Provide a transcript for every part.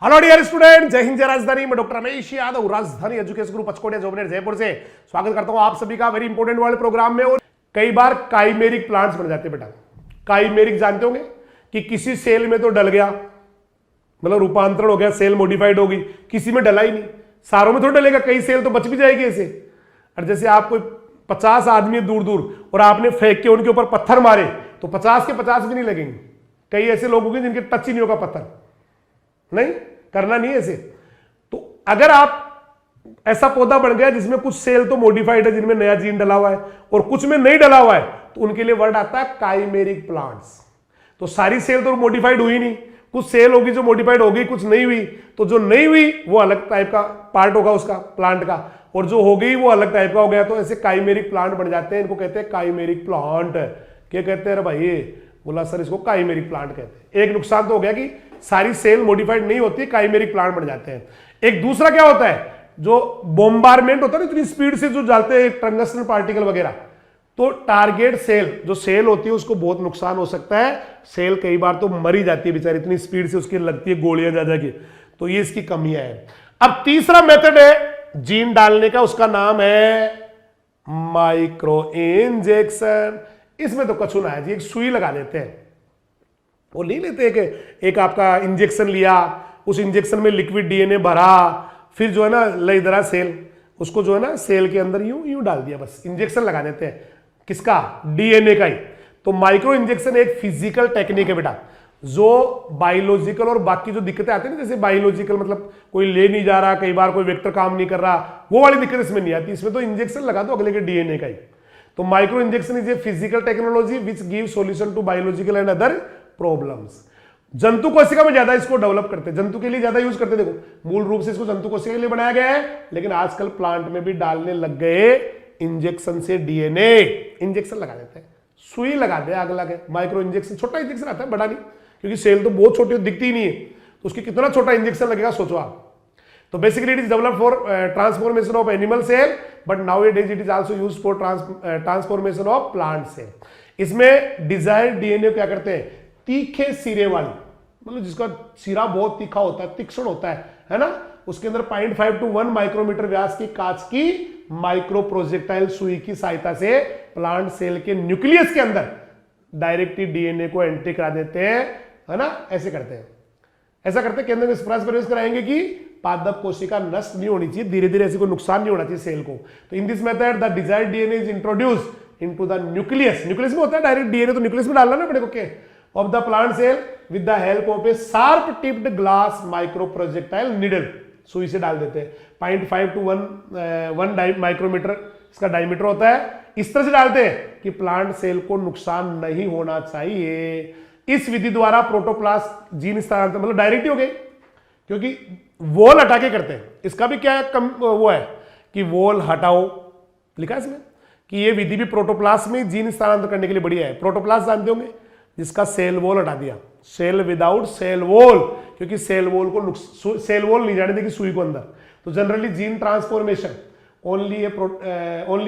Hello dear student, जय हिंद जय राजधानी। मैं डॉक्टर रमेश यादव, राजधानी एजुकेशन ग्रुप पचकोटिया जोबनेर जयपुर से स्वागत करता हूं आप सभी का वेरी इंपॉर्टेंट वर्ल्ड प्रोग्राम में। और कई बार काइमेरिक प्लांट्स बन जाते हैं बेटा। काइमेरिक जानते होंगे कि किसी सेल में तो डल गया, मतलब रूपांतरण हो गया, सेल मॉडिफाइड होगी, किसी में डला ही नहीं। सारों में थोड़ा डलेगा, कई सेल तो बच भी जाएगी ऐसे। और जैसे आप कोई 50 आदमी दूर दूर और आपने फेंक के उनके ऊपर पत्थर मारे तो 50 के 50 भी नहीं लगेंगे। कई ऐसे लोग होंगे जिनके टच ही नहीं होगा पत्थर, नहीं करना नहीं ऐसे। तो अगर आप ऐसा पौधा बन गया जिसमें कुछ सेल तो मॉडिफाइड है, जिनमें नया जीन डला हुआ है और कुछ में नहीं डला हुआ है, तो उनके लिए वर्ड आता है काइमेरिक प्लांट्स। तो सारी सेल तो मॉडिफाइड हुई नहीं, कुछ सेल होगी जो मॉडिफाइड होगी, कुछ नहीं हुई। तो जो नहीं हुई वो अलग टाइप का पार्ट होगा उसका प्लांट का, और जो हो गई वो अलग टाइप का हो गया। तो ऐसे काइमेरिक प्लांट बन जाते हैं। इनको कहते हैं काइमेरिक प्लांट। क्या कहते हैं भाई? बोला सर इसको काइमेरिक प्लांट कहते हैं। एक नुकसान तो हो गया कि सारी सेल मॉडिफाइड नहीं होती, काइमेरिक प्लांट बन जाते हैं। एक दूसरा क्या होता है, जो बॉम्बारमेंट होता है ना, इतनी स्पीड से जो डालते हैं टंगस्टन पार्टिकल वगैरह, तो टारगेट सेल जो सेल होती है उसको बहुत नुकसान हो सकता है। सेल कई बार तो मरी जाती है बेचारी, इतनी स्पीड से उसकी लगती है गोलियां जा जाके। तो ये इसकी कमियां है। अब तीसरा मेथड है जीन डालने का, उसका नाम है माइक्रो इंजेक्शन। इसमें तो कछुना है जी, एक सुई लगा देते हैं। वो नहीं लेते कि एक आपका इंजेक्शन लिया, उस इंजेक्शन में लिक्विड डीएनए भरा, फिर जो है ना लईदरा सेल, उसको जो है ना सेल के अंदर यूं यूं डाल दिया, बस इंजेक्शन लगा देते हैं। किसका? डीएनए का ही। तो माइक्रो इंजेक्शन एक फिजिकल टेक्निक है बेटा, जो बायोलॉजिकल और बाकी जो दिक्कतें आती है ना, जैसे बायोलॉजिकल मतलब कोई ले नहीं जा रहा, कई बार कोई वेक्टर काम नहीं कर रहा, वो वाली दिक्कत इसमें नहीं आती। इसमें तो इंजेक्शन लगा दो अगले के डीएनए का ही। तो micro injection is a physical technology which give solution to biological and other problems. जंतु कोशिका में ज्यादा इसको डेवलप करते हैं, जंतु के लिए ज्यादा यूज करते हैं। देखो मूल रूप से इसको जंतु कोशिका के लिए बनाया गया है, लेकिन आजकल प्लांट में भी डालने लग गए इंजेक्शन से डीएनए। इंजेक्शन लगा देते हैं, सुई लगा दे अगला के। माइक्रो इंजेक्शन छोटा इंजेक्शन आता है, बड़ा नहीं, क्योंकि सेल तो बहुत छोटी दिखती ही नहीं है, तो उसकी कितना छोटा इंजेक्शन लगेगा सोचो आप। तो basically it is developed for transformation of animal cell, but nowadays it is also used for transformation of plant cell. इसमें डिजायर्ड डीएनए क्या करते हैं, तीखे सिरे वाली, मतलब जिसका सिरा बहुत तीखा होता है, तीक्ष्ण होता है ना, उसके अंदर 0.5 to 1 माइक्रोमीटर व्यास की कांच की माइक्रो प्रोजेक्टाइल सुई की सहायता से प्लांट सेल के न्यूक्लियस के अंदर डायरेक्टली डीएनए को एंट्री करा देते हैं, है ना। ऐसे करते हैं, ऐसा करते केंद्र में प्रवेश कराएंगे कि पादप कोशिका नष्ट नहीं होनी चाहिए, धीरे धीरे ऐसे कोई नुकसान नहीं होना चाहिए सेल को। तो in this method the desired DNA is introduced into the nucleus. Nucleus में होता है डायरेक्ट डीएनए, तो न्यूक्लियस में डालना ना पड़ेगा के of the plant cell with the help of a sharp tipped glass micro projectile needle। सुई से डाल देते हैं। 0.5 to 1 माइक्रोमीटर इसका डायमीटर होता है। इस तरह से डालते हैं कि प्लांट सेल को नुकसान नहीं होना चाहिए। इस विधि द्वारा प्रोटोप्लास्ट जीन स्थानांतरण मतलब डायरेक्ट ही हो गई, क्योंकि वॉल हटा के करते हैं। इसका भी क्या वो है कि वॉल हटाओ लिखा है इसमें, कि ये विधि भी प्रोटोप्लास्ट में जीन स्थानांतरण करने के लिए बढ़िया है। प्रोटोप्लास्ट जानते होंगे, जिसका सेल वॉल हटा दिया, सेल विदाउट सेल वॉल, क्योंकि सेल वॉल को सेल वॉल नहीं जाने देगी सुई को अंदर। तो generally gene transformation only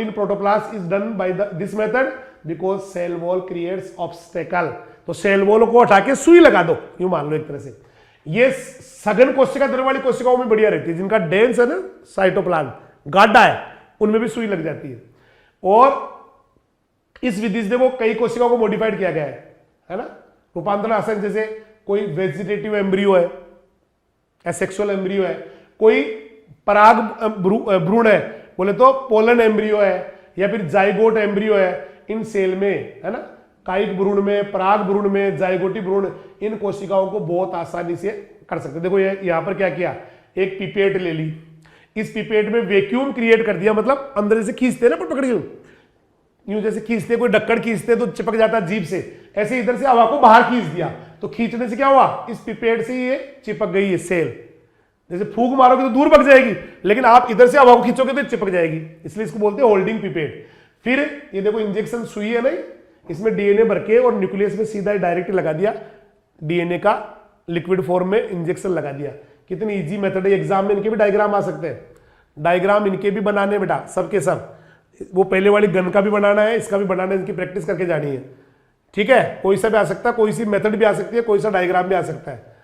in protoplast is done by this method because cell wall creates obstacle. तो सेल वॉल को हटा के सुई लगा दो, यूं मान लो एक तरह से। ये सघन कोशिका द्रव वाली कोशिकाओं में बढ़िया रहती है, जिनका डेंस है ना साइटोप्लाज्म गाढ़ा है, उनमें भी सुई लग जाती है। और इस विधि से वो कई कोशिकाओं को मॉडिफाइड किया गया है ना, रूपांतरण आसन। जैसे कोई वेजिटेटिव एम्ब्रियो है, एसेक्सुअल एम्ब्रियो है, कोई पराग भ्रूण है, बोले तो पोलन एम्ब्रियो है, या फिर जाइगोट एम्ब्रियो है। इन सेल में है ना, कायिक भ्रूण में, पराग भ्रूण में, जाइगोटी भ्रूण, इन कोशिकाओं को बहुत आसानी से कर सकते। देखो ये यहां पर क्या किया, एक पिपेट ले ली, इस पिपेट में वैक्यूम क्रिएट कर दिया, मतलब अंदर से खींचते ना पकड़ यूं जैसे खींचते, कोई ढक्कन खींचते तो चिपक जाता जीभ से, ऐसे इधर से हवा को बाहर खींच दिया। तो खींचने से क्या हुआ, इस पिपेट से ये चिपक गई है सेल। जैसे फूंक मारोगे तो दूर भग जाएगी, लेकिन आप इधर से हवा को खींचोगे तो चिपक जाएगी, इसलिए इसको बोलते हैं होल्डिंग पिपेट। फिर ये देखो इंजेक्शन सुई है नहीं, इसमें डीएनए भर के और न्यूक्लियस में सीधा डायरेक्ट लगा दिया, डीएनए का लिक्विड फॉर्म में इंजेक्शन लगा दिया। कितनी इजी मेथड है। एग्जाम में इनके भी डायग्राम आ सकते हैं, डायग्राम इनके भी बनाने बेटा, सबके सब। वो पहले वाली गन का भी बनाना है, इसका भी बनाना है, इनकी प्रैक्टिस करके जानी है। ठीक है, कोई सा भी आ सकता है, कोई सी मेथड भी आ सकती है, कोई सा डायग्राम भी आ सकता है।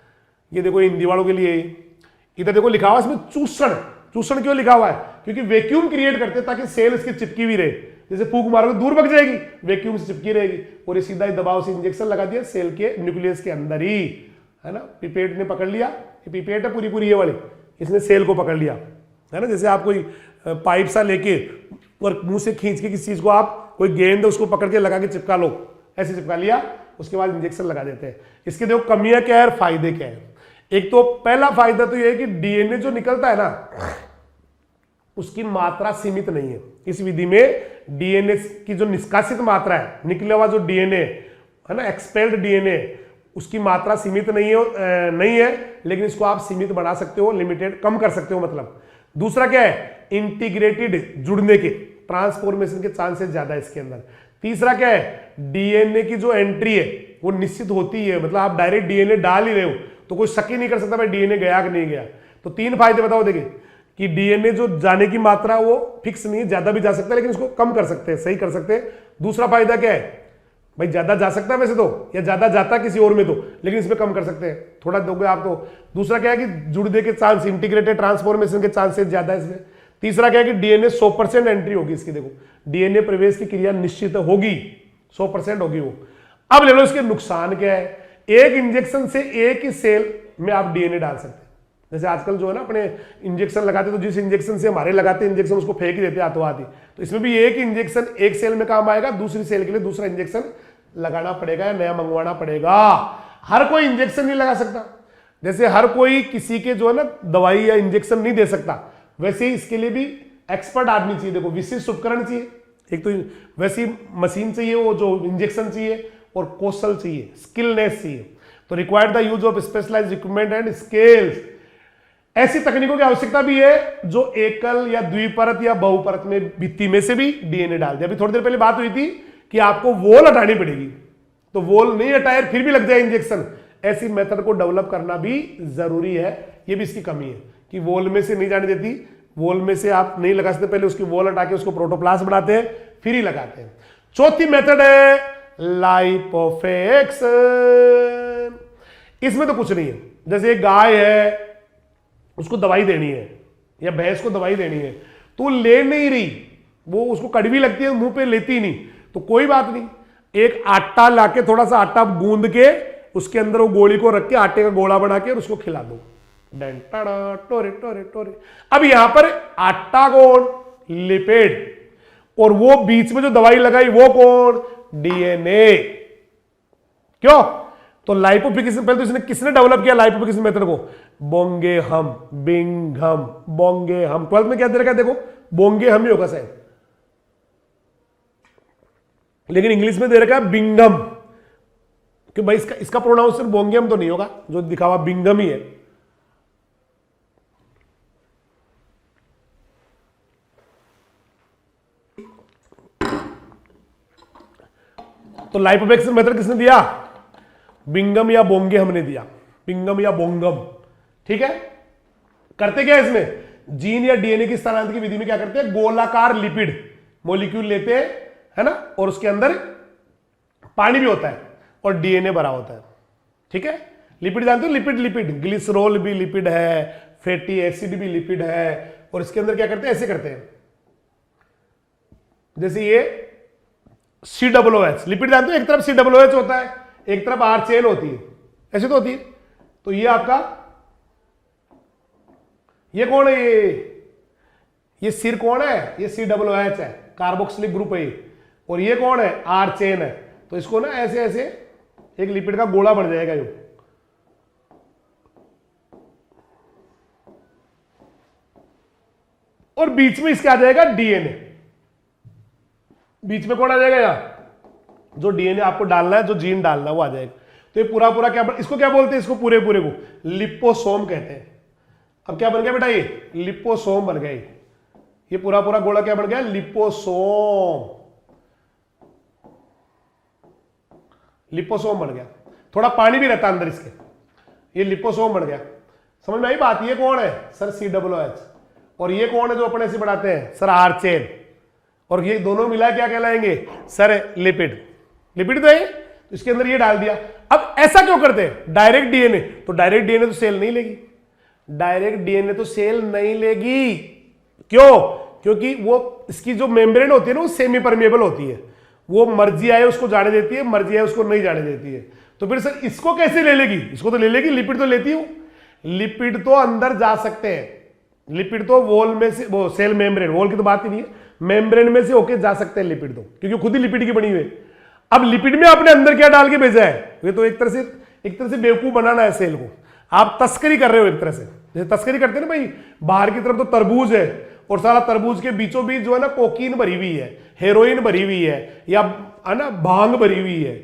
ये देखो हिंदी वालों के लिए, इधर देखो लिखा हुआ इसमें चूसण। चूसण क्यों लिखा हुआ है? क्योंकि वैक्यूम क्रिएट करते हैं ताकि सेल इसकी चिपकी भी रहे। जैसे फूंक मारोगे दूर भग जाएगी, वैक्यूम से चिपकी रहेगी। और ये सीधा दबाव से इंजेक्शन लगा दिया सेल के न्यूक्लियस के अंदर ही, है ना। पिपेट ने पकड़ लिया, ये पिपेट है पूरी पूरी ये वाली, इसने सेल को पकड़ लिया, है ना। जैसे आप कोई पाइप सा लेके और मुंह से खींच के किसी चीज को आप कोई गेंद उसको पकड़ के लगा के चिपका लो, ऐसे चिपका लिया, उसके बाद इंजेक्शन लगा देते हैं। इसके देखो कमियां क्या है और फायदे क्या है। एक तो पहला फायदा तो ये है कि डीएनए जो निकलता है ना, उसकी मात्रा सीमित नहीं है। इस विधि में डीएनए की जो निष्कासित मात्रा है, निकला हुआ जो डीएनए है ना, एक्सपेल्ड डीएनए, उसकी मात्रा सीमित नहीं है, लेकिन इसको आप सीमित बना सकते हो, लिमिटेड कम कर सकते हो मतलब। दूसरा क्या है, इंटीग्रेटेड जुड़ने के, ट्रांसफॉर्मेशन के चांसेस ज्यादा है इसके अंदर। तीसरा क्या है, डीएनए की जो एंट्री है वो निश्चित होती है, मतलब आप डायरेक्ट डीएनए डाल ही रहे हो तो कोई शक ही नहीं कर सकता भाई डीएनए गया कि नहीं गया। तो तीन फायदे बताओ। देखिए कि डीएनए जो जाने की मात्रा वो फिक्स नहीं है, ज्यादा भी जा सकता है लेकिन उसको कम कर सकते हैं, सही कर सकते हैं। दूसरा फायदा क्या है भाई, ज्यादा जा सकता है वैसे तो, या ज्यादा जाता है किसी और में तो, लेकिन इसमें कम कर सकते हैं, थोड़ा दोगे आप तो। दूसरा क्या है कि जुड़ने के चांस, इंटीग्रेटेड ट्रांसफॉर्मेशन के चांसेस ज्यादा है इसमें। तीसरा क्या है कि डीएनए 100% एंट्री होगी इसकी, देखो डीएनए प्रवेश की क्रिया निश्चित होगी, 100% होगी वो। अब ले लो इसके नुकसान क्या है। एक इंजेक्शन से एक ही सेल में आप डीएनए डाल सकते हैं। जैसे आजकल जो है ना अपने इंजेक्शन लगाते, तो जिस इंजेक्शन से हमारे लगाते हैं इंजेक्शन उसको फेंक ही देते हाथों हाथ ही। तो इसमें भी एक इंजेक्शन एक सेल में काम आएगा, दूसरी सेल के लिए दूसरा इंजेक्शन लगाना पड़ेगा या नया मंगवाना पड़ेगा। हर कोई इंजेक्शन नहीं लगा सकता, जैसे हर कोई किसी के जो है ना दवाई या इंजेक्शन नहीं दे सकता, वैसे ही इसके लिए भी एक्सपर्ट आदमी चाहिए। देखो विशिष्ट उपकरण चाहिए, एक तो वैसी मशीन चाहिए वो जो इंजेक्शन चाहिए, और कौशल चाहिए, स्किलनेस चाहिए। तो required the use of specialised equipment and scales. ऐसी तकनीकों की आवश्यकता भी है जो एकल या द्विपरत या बहुपरत में भित्ति में से भी डीएनए डाल दे। अभी थोड़ी देर पहले बात हुई थी कि आपको वॉल हटानी पड़ेगी, तो वॉल नहीं हटाए फिर भी लग जाए इंजेक्शन। ऐसी मेथड को डेवलप करना भी जरूरी है, ये भी इसकी कमी है कि वॉल में से नहीं जाने देती, वॉल में से आप नहीं लगा सकते, पहले उसकी वॉल हटा के उसको प्रोटोप्लास्ट बनाते हैं फिर ही लगाते हैं। चौथी मेथड है लाइपोफेक्शन। इसमें तो कुछ नहीं है, जैसे एक गाय है उसको दवाई देनी है या भैंस को दवाई देनी है, तो ले नहीं रही, वो उसको कड़वी लगती है, मुंह पे लेती नहीं, तो कोई बात नहीं, एक आटा लाके थोड़ा सा आटा गूंद के उसके अंदर वो गोली को रख के आटे का गोला बना के और उसको खिला दो, टोरे टोरे टोरे। अब यहां पर आटा कौन, लिपिड, और वो बीच में जो दवाई लगाई वो कौन, डीएनए। क्यों? तो लाइपोफिकेशन पहले तो इसने किसने डेवलप किया लाइपोफिकेशन मेथड को, बोंगेहम, बिंघम, बोंगेहम। 12th में क्या दे रखा है देखो, बोंगेहम ही होगा शायद, लेकिन इंग्लिश में दे रखा है बिंघम, कि भाई इसका प्रोनाउंस सिर्फ बोंगेहम तो नहीं होगा, जो दिखा हुआ बिंघम ही है। तो लाइपोफिकेशन मेथड किसने दिया, बिंगम या बोंगे हमने दिया, बिंगम या बोंगम। ठीक है, करते क्या है इसमें, जीन या डीएनए की स्थानांतरण की विधि में क्या करते हैं, गोलाकार लिपिड मॉलिक्यूल लेते हैं, है ना, और उसके अंदर पानी भी होता है और डीएनए भरा होता है। ठीक है, लिपिड जानते हो, लिपिड लिपिड ग्लिसरॉल भी लिपिड है, फैटी एसिड भी लिपिड है, और इसके अंदर क्या करते हैं, ऐसे करते हैं, जैसे ये COOH लिपिड जानते हो, एक तरफ COOH होता है, एक तरफ R चेन होती है, ऐसे तो होती है। तो ये आपका, ये कौन है, ये सिर कौन है, ये COOH है, कार्बोक्सिलिक ग्रुप है, और ये कौन है, R चेन है। तो इसको ना ऐसे ऐसे एक लिपिड का गोला बन जाएगा ये, और बीच में इसके आ जाएगा डीएनए। बीच में कौन आ जाएगा यार, जो डीएनए आपको डालना है, जो जीन डालना है वो आ जाएगा। तो ये पूरा पूरा क्या, इसको क्या बोलते हैं, इसको पूरे पूरे को लिपोसोम कहते हैं। अब क्या बन गया बेटा, ये लिपोसोम बन गया, ये पूरा पूरा गोला क्या बन गया, लिपोसोम, लिपोसोम बन गया। थोड़ा पानी भी रहता अंदर इसके, ये लिपोसोम बन गया। समझ में आई बात, ये कौन है सर, COOH, और ये कौन है जो अपने से बढ़ाते हैं सर, R चेन, और ये दोनों मिला क्या कहलाएंगे सर, लिपिड। लिपिड तो है, तो इसके अंदर ये डाल दिया। अब ऐसा क्यों करते हैं? डायरेक्ट डीएनए, तो डायरेक्ट डीएनए तो सेल नहीं लेगी, डायरेक्ट डीएनए तो सेल नहीं लेगी। क्यों? क्योंकि वो इसकी जो मेम्ब्रेन होती है ना वो सेमी परमेबल होती है, वो मर्जी आए उसको जाने देती है, मर्जी आए उसको नहीं जाने देती है। तो फिर सर इसको कैसे ले लेगी? इसको तो ले लेगी, लिपिड तो लेती हूं, लिपिड तो अंदर जा सकते हैं, लिपिड तो वॉल में से, वो सेल मेम्ब्रेन, वॉल की तो बात ही नहीं है, मेम्ब्रेन में से होके जा सकते हैं लिपिड तो, क्योंकि खुद ही लिपिड की बनी हुई है। अब लिपिड में आपने अंदर क्या डाल के भेजा है? ये तो एक तरह से बेवकूफ बनाना है सेल को, आप तस्करी कर रहे हो एक तरह से, जैसे तस्करी करते हैं ना भाई, बाहर की तरफ तो तरबूज है और सारा तरबूज के बीचों बीच जो है ना कोकीन भरी हुई है, हेरोइन भरी हुई है, या है ना भांग भरी हुई है।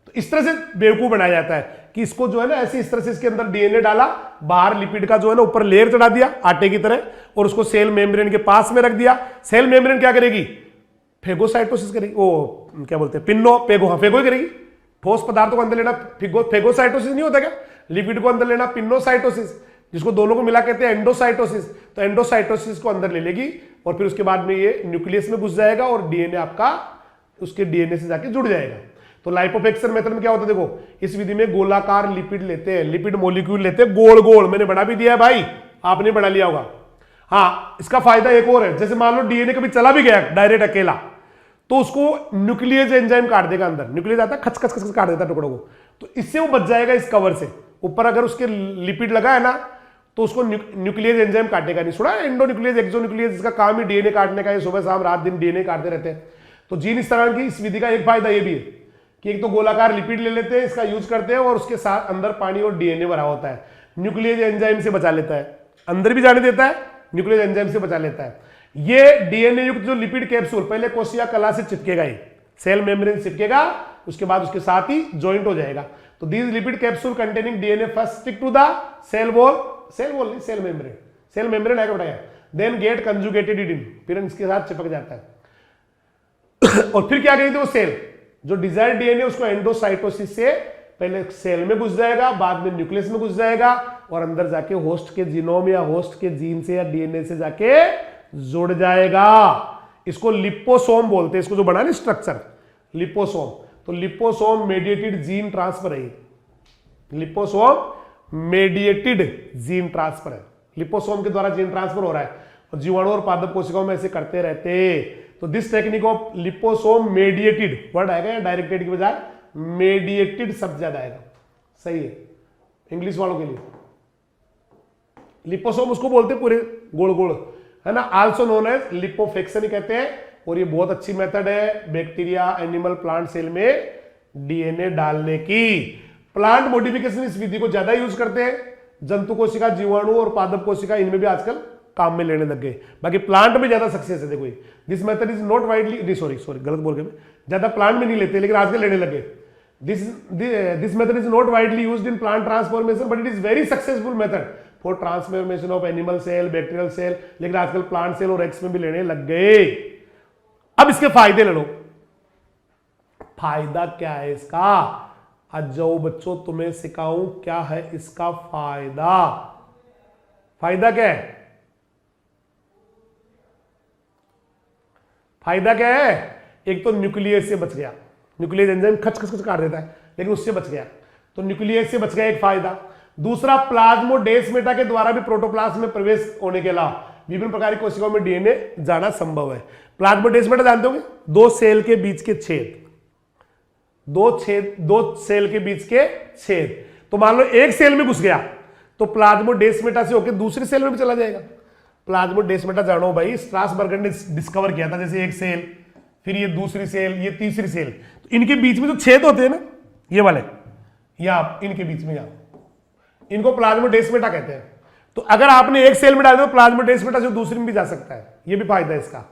तो इस तरह से बेवकूफ बनाया जाता है कि इसको जो है ना ऐसे इस तरह से इसके अंदर डीएनए डाला, बाहर लिपिड का जो है ना ऊपर लेयर चढ़ा दिया आटे की तरह, और उसको सेल मेम्ब्रेन के पास में रख दिया। सेल मेम्ब्रेन क्या करेगी? फेगोसाइटोसिस करेगी, वो क्या बोलते हैं, पिन्नो पेगो, हाँ फेगो ही करेगी। ठोस पदार्थों को अंदर लेना फेगोसाइटोसिस नहीं होता क्या? लिपिड को अंदर लेना पिन्नोसाइटोसिस, जिसको दोनों को मिला कहते हैं एंडोसाइटोसिस। तो एंडोसाइटोसिस को अंदर ले लेगी और फिर उसके बाद में ये न्यूक्लियस में घुस जाएगा और डीएनए आपका उसके डीएनए से जाके जुड़ जाएगा। तो लाइपोफेक्शन मेथड में क्या होता है? देखो इस विधि में गोलाकार लिपिड लेते हैं, लिपिड मॉलिक्यूल लेते हैं गोल गोल, मैंने बना भी दिया है भाई, आपने बना लिया होगा। हाँ, इसका फायदा एक और है, जैसे मान लो डीएनए कभी चला भी गया डायरेक्ट अकेला, तो उसको न्यूक्लियस एंजाइम काट देगा, अंदर न्यूक्लियस आता है खच खच खच काट देता है टुकड़ों को, तो इससे वो बच जाएगा इस कवर से। ऊपर अगर उसके लिपिड लगा है ना तो उसको न्यूक्लियस एंजाइम काटेगा नहीं। सुना है एंडो न्यूक्लियस एक्सो न्यूक्लियस, इसका काम ही डीएनए काटने का है, सुबह शाम रात दिन डीएनए काटते रहते हैं। तो जीन इस तरह की इस विधि का एक फायदा ये भी है कि एक तो गोलाकार लिपिड ले लेते हैं, इसका यूज करते हैं, और उसके साथ अंदर पानी और डीएनए भरा होता है, न्यूक्लियस एंजाइम से बचा लेता है, अंदर भी जाने देता है, न्यूक्लियस एंजाइम से बचा लेता है। ये डीएनए युक्त जो लिपिड कैप्सूल पहले कोशिका कला से चिपकेगा, ही सेल मेम्ब्रेन चिपकेगा, उसके बाद उसके साथ ही ज्वाइंट हो जाएगा। तो these lipid capsule containing DNA first stick to the cell wall नहीं सेल मेम्ब्रेन आएगा बताया, देन गेट कंजुगेटेड इन, फिर इसके साथ चिपक जाता है। और फिर क्या करेगी वो सेल जो डिजायर्ड डीएनए उसको एंडोसाइटोसिस से पहले सेल में घुस जाएगा, बाद में न्यूक्लियस में घुस जाएगा, और अंदर जाके होस्ट के जीनोम या होस्ट के जीन से या डीएनए से जाके जुड़ जाएगा। इसको लिपोसोम बोलते हैं, इसको जो बना ना स्ट्रक्चर लिपोसोम। तो लिपोसोम मेडिएटेड जीन ट्रांसफर है, लिपोसोम मेडिएटेड जीन ट्रांसफर है, लिपोसोम के द्वारा जीन ट्रांसफर हो रहा है, और जीवाणु और पादप कोशिकाओं में ऐसे करते रहते। तो this technique of liposome mediated word आएगा या डायरेक्टेड की बजाय मेडिएटेड शब्द ज्यादा आएगा, सही है इंग्लिश वालों के लिए। लिपोसोम उसको बोलते हैं पूरे गोल गोल, है ना, आल्सो नोन एज लिपोफेक्शन ही कहते हैं। और ये बहुत अच्छी मेथड है बैक्टीरिया, एनिमल, प्लांट सेल में डीएनए डालने की। प्लांट मॉडिफिकेशन इस विधि को ज्यादा यूज करते हैं, जंतु कोशिका, जीवाणु और पादप कोशिका इनमें भी आजकल काम में लेने लग गए। बाकी प्लांट में ज्यादा सक्सेस है। देखो this method is not widely, sorry गलत बोल गए, ज्यादा प्लांट में नहीं लेते लेकिन आजकल लेने लगे। This method is not widely used in plant transformation but it is very successful method for transformation of animal cell, bacterial cell, लेकिन आजकल प्लांट सेल और एक्स में भी लेने लग गए। अब इसके फायदे ले लो। फायदा क्या है इसका? आज जाओ बच्चों तुम्हें सिखाऊं क्या है इसका फायदा। फायदा क्या है? फायदा क्या है? एक तो न्यूक्लियस से बच गया, न्यूक्लियस एंजाइम खच खच खच काट देता है लेकिन उससे बच गया, तो न्यूक्लियस से बच गया एक फायदा। दूसरा, प्लाज्मोडेस्माटा के द्वारा भी प्रोटोप्लाज्म में प्रवेश होने के अलावा विभिन्न प्रकार की कोशिकाओं में डीएनए जाना संभव है। प्लाज्मोडेस्माटा जानते होंगे, दो सेल के बीच के छेद, दो सेल के बीच के छेद। तो मान लो एक सेल में घुस गया तो प्लाज्मोडेस्माटा से होकर दूसरी सेल में भी चला जाएगा। प्लाज्मोडेस्माटा जानो भाई, स्ट्रासबर्गर ने डिस्कवर किया था, जैसे एक सेल, फिर ये दूसरी सेल, ये तीसरी सेल, तो इनके बीच में जो छेद होते हैं ना, ये वाले, या इनके बीच में, यहां, इनको प्लाज्मोडेस्माटा कहते हैं। तो अगर आपने एक सेल में डाल दिया तो प्लाज्मोडेस्माटा से दूसरी में भी जा सकता है, ये भी फायदा है इसका।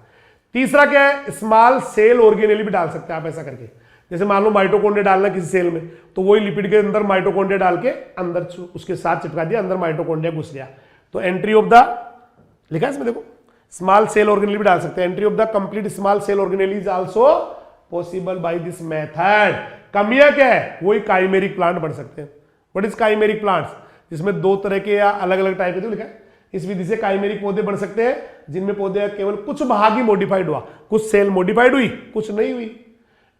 तीसरा क्या है? स्मॉल सेल ऑर्गेनेली भी डाल सकते हैं आप ऐसा करके। जैसे मान लो माइटोकॉन्ड्रिया डालना किसी सेल में, तो वही लिपिड के अंदर माइटोकॉन्ड्रिया डाल के अंदर उसके साथ चिपका दिया, अंदर माइटोकॉन्ड्रिया घुस गया। तो एंट्री ऑफ द, लिखा है इसमें देखो, स्मॉल सेल ऑर्गेनेली भी डाल सकते हैं। Entry of the complete small cell organelle is also possible by this method. कमियां क्या है? वही काइमेरिक प्लांट बन सकते हैं। What is chimeric plants? जिसमें दो तरह के या अलग अलग टाइप के, तो लिखा है इस विधि से काइमेरिक पौधे बन सकते हैं जिनमें पौधे केवल कुछ भाग ही मॉडिफाइड हुआ, कुछ सेल मॉडिफाइड हुई, कुछ नहीं हुई।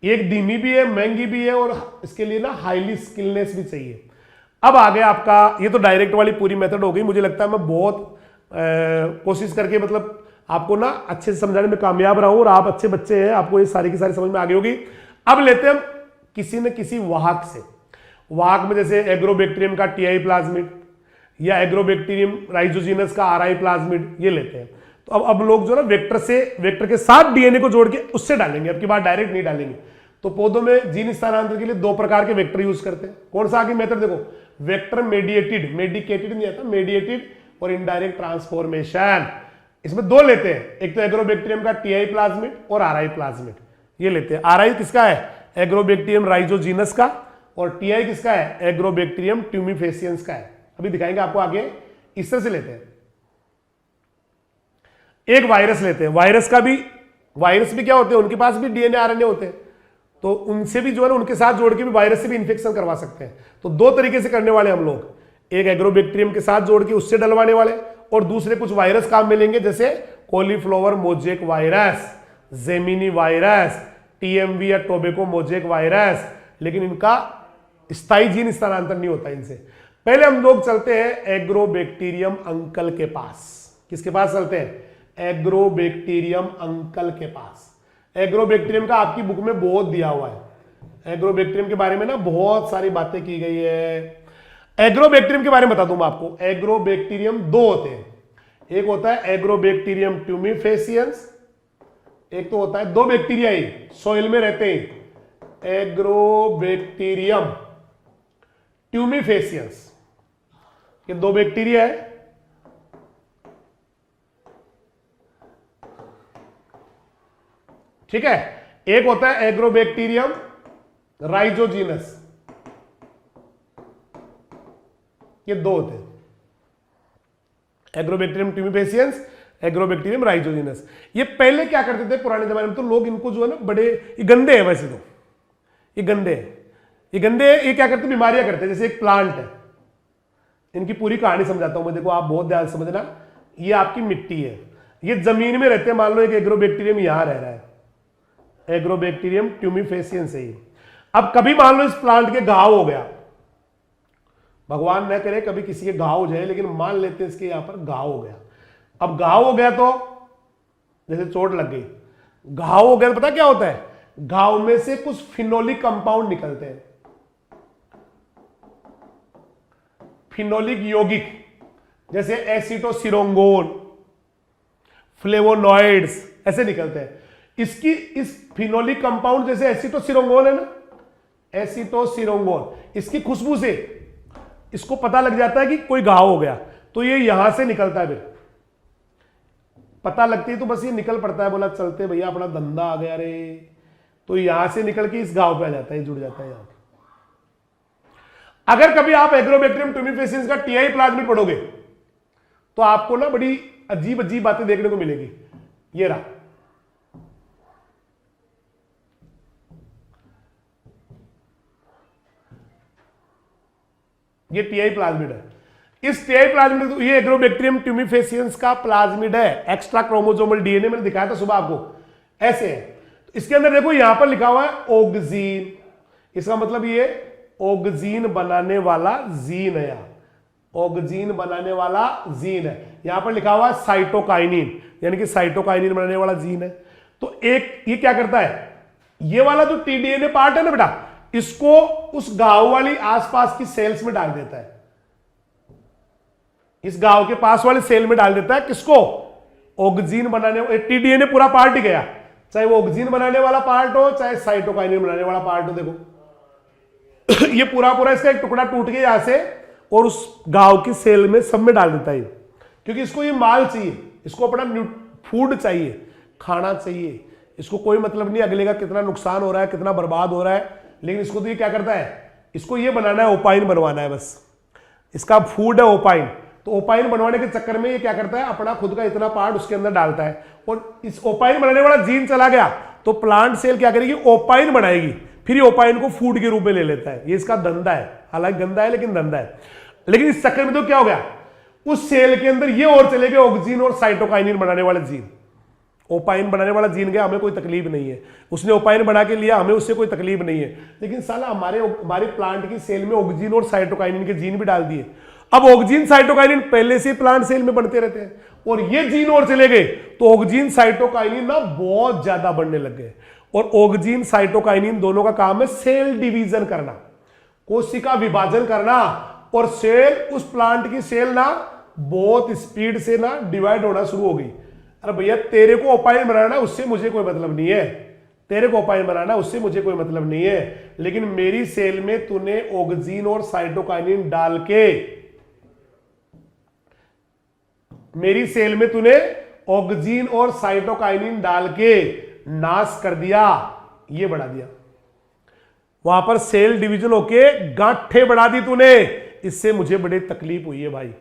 एक धीमी भी है, महंगी भी है, और इसके लिए ना हाईली स्किलनेस भी चाहिए। अब आ गया आपका, ये तो डायरेक्ट वाली पूरी मेथड हो गई। मुझे लगता है मैं बहुत कोशिश करके मतलब आपको ना अच्छे से समझाने में कामयाब रहा हूं, और आप अच्छे बच्चे हैं, आपको ये सारी की सारी समझ में आ गई होगी। अब लेते हैं हम किसी न किसी वाहक से। वाहक में जैसे एग्रोबैक्टीरियम का टीआई प्लाज्मिड या एग्रोबैक्टीरियम राइजोजीनस का आरआई प्लाज्मिड, ये लेते हैं। तो अब लोग जो ना वेक्टर के साथ डीएनए को जोड़ के उससे डालेंगे, अब की बार डायरेक्ट नहीं डालेंगे। तो पौधों में जीन स्थानांतरण के लिए दो प्रकार के वेक्टर यूज करते हैं। कौन सा आगे मेथड देखो, वेक्टर मेडिकेटेड नहीं आता, मेडिएटेड और इनडायरेक्ट ट्रांसफॉर्मेशन। इसमें दो लेते हैं, एक तो एग्रोबैक्टीरियम का टीआई प्लाज्मिड और आरआई प्लाज्मिड, ये लेते हैं। आरआई किसका है, एग्रोबैक्टीरियम राइजोजीनस का, और टीआई किसका है, एग्रोबैक्टीरियम ट्यूमिफेसियंस का है। अभी दिखाएंगे आपको आगे। इस तरह से लेते हैं। एक वायरस लेते हैं, वायरस भी क्या होते हैं, उनके पास भी डीएनए आरएनए होते हैं, तो उनसे भी जो है ना, उनके साथ जोड़ के भी वायरस से भी इंफेक्शन करवा सकते हैं। तो दो तरीके से करने वाले हम लोग, एक एग्रोबैक्टीरियम के साथ जोड़ के उससे डलवाने वाले, और दूसरे कुछ वायरस काम में लेंगे, जैसे cauliflower mosaic virus, gemini virus, TMV या टोबैको मोजेक वायरस। लेकिन इनका स्थायी जीन स्थानांतरण नहीं होता इनसे। पहले हम लोग चलते हैं एग्रोबैक्टीरियम अंकल के पास। किसके पास चलते हैं, एग्रोबैक्टीरियम अंकल के पास। एग्रोबैक्टीरियम का आपकी बुक में बहुत दिया हुआ है, एग्रोबैक्टीरियम के बारे में ना बहुत सारी बातें की गई है। एग्रोबैक्टीरियम के बारे में बता दूं मैं आपको। एग्रोबैक्टीरियम दो होते हैं, एक होता है एग्रोबैक्टीरियम ट्यूमिफेसियंस, एक तो होता है, दो बैक्टीरिया ही सॉइल में रहते हैं, एग्रोबैक्टीरियम ट्यूमिफेसियंस, ये दो बैक्टीरिया है। ठीक है, एक होता है एग्रोबैक्टीरियम राइजोजीनस, ये दो होते हैं, एग्रोबैक्टीरियम ट्यूमिफेसियंस, एग्रोबैक्टीरियम राइजोजीनस। ये पहले क्या करते थे पुराने जमाने में, तो लोग इनको जो है ना बड़े, ये गंदे हैं वैसे तो, ये गंदे हैं, ये क्या करते, बीमारियां करते हैं। जैसे एक प्लांट है, इनकी पूरी कहानी समझाता हूं मैं, देखो आप बहुत ध्यान से समझना। ये आपकी मिट्टी है, ये जमीन में रहते हैं, मान लो एक एग्रोबैक्टीरियम यहां रह रहा है, एग्रोबैक्टीरियम ट्यूमिफेसियंस है ये। अब कभी मान लो इस प्लांट के घाव हो गया, भगवान न करे कभी किसी के घाव हो जाए, लेकिन मान लेते हैं इसके यहां पर घाव हो गया। अब घाव हो गया तो जैसे चोट लग गई, घाव हो गया तो पता क्या होता है, घाव में से कुछ फिनोलिक कंपाउंड निकलते हैं, फिनोलिक यौगिक, जैसे एसिटोसिरोंगोन, फ्लेवोनॉइड्स, ऐसे निकलते हैं। इस फिनोलिक कंपाउंड जैसे एसिटोसिरोंगोन है ना, एसिटोसिरोंगोन, इसकी खुशबू से इसको पता लग जाता है कि कोई घाव हो गया, तो ये यहां से निकलता है। फिर पता लगती है तो बस ये निकल पड़ता है, बोला चलते भैया अपना धंधा आ गया रे, तो यहां से निकल के इस घाव पे आ जाता है, जुड़ जाता है यहां पे। अगर कभी आप एग्रोबैक्टीरियम ट्यूमिफेसियंस का टीआई प्लाज्मिड पढ़ोगे तो आपको ना बड़ी अजीब अजीब बातें देखने को मिलेगी। ये रहा, ये टीआई प्लाज्मिड है। इस टीआई प्लाज्मिड, ये एग्रोबैक्टीरियम ट्यूमिफेसियंस का प्लाज्मिड है, एक्स्ट्रा क्रोमोसोमल डीएनए, मैंने दिखाया था सुबह आपको, ऐसे है। तो इसके अंदर देखो यहां पर लिखा हुआ है ऑक्सीन, इसका मतलब ये ऑक्सीन बनाने वाला जीन है, ऑक्सीन बनाने वाला जीन है। यहां पर लिखा हुआ है साइटोकाइनिन, यानी कि साइटोकाइनिन बनाने वाला जीन है। तो एक ये क्या करता है, ये वाला जो टीडीएनए पार्ट है ना बेटा, इसको उस घाव वाली आसपास की सेल्स में डाल देता है, इस घाव के पास वाले सेल में डाल देता है। किसको, ऑक्सीन बनाने, टीडीएनए पूरा पार्ट ही गया, चाहे वो ऑक्सीन बनाने वाला पार्ट हो, चाहे साइटोकाइनिन बनाने वाला पार्ट हो। देखो ये पूरा इसका एक टुकड़ा टूट के यहां से और उस घाव की सेल में सब में डाल देता है, क्योंकि इसको ये माल चाहिए, इसको अपना फूड चाहिए, खाना चाहिए, इसको कोई मतलब नहीं अगले का कितना नुकसान हो रहा है, कितना बर्बाद हो रहा है, लेकिन इसको तो ये क्या करता है, इसको ये बनाना है, ओपाइन बनवाना है, बस इसका फूड है ओपाइन। तो ओपाइन बनवाने के चक्कर में ये क्या करता है, अपना खुद का इतना पार्ट उसके अंदर डालता है, और इस ओपाइन बनाने वाला जीन चला गया तो प्लांट सेल क्या करेगी, ओपाइन बनाएगी, फिर ये ओपाइन को फूड के रूप में ले लेता है। ये इसका धंधा है, हालांकि गंदा है लेकिन धंधा है। लेकिन इस चक्कर में तो क्या हो गया, उस सेल के अंदर ये और चले गए ऑक्सीन और साइटोकाइनिन बनाने वाले जीन, ओपाइन बनाने वाला जीन गया, हमें कोई तकलीफ नहीं है, उसने ओपाइन बना के लिया, हमें उससे कोई तकलीफ नहीं है। लेकिन साला हमारे प्लांट की सेल में ऑक्सीजन और साइटोकाइनिन के जीन भी डाल दिए। अब ऑक्सीजन साइटोकाइनिन पहले से प्लांट सेल में बनते रहते हैं और ये जीन और चले गए तो ऑक्सीजन साइटोकाइनिन ना बहुत ज्यादा बढ़ने लग गए। और ऑक्सीजन साइटोकाइनिन दोनों का काम है सेल डिवीजन करना, कोशिका विभाजन करना। और सेल, उस प्लांट की सेल ना बहुत स्पीड से ना डिवाइड होना शुरू हो गई। अरे भैया तेरे को ओपाइन बनाना उससे मुझे कोई मतलब नहीं है, तेरे को ओपाइन बनाना उससे मुझे कोई मतलब नहीं है, लेकिन मेरी सेल में तूने ऑक्सीजन और साइटोकाइनिन डाल के, मेरी सेल में तूने ऑक्सीजन और साइटोकाइनिन डाल के नाश कर दिया, ये बढ़ा दिया, वहां पर सेल डिवीजन होके गांठें बढ़ा दी तूने, इससे मुझे बड़ी तकलीफ हुई है भाई।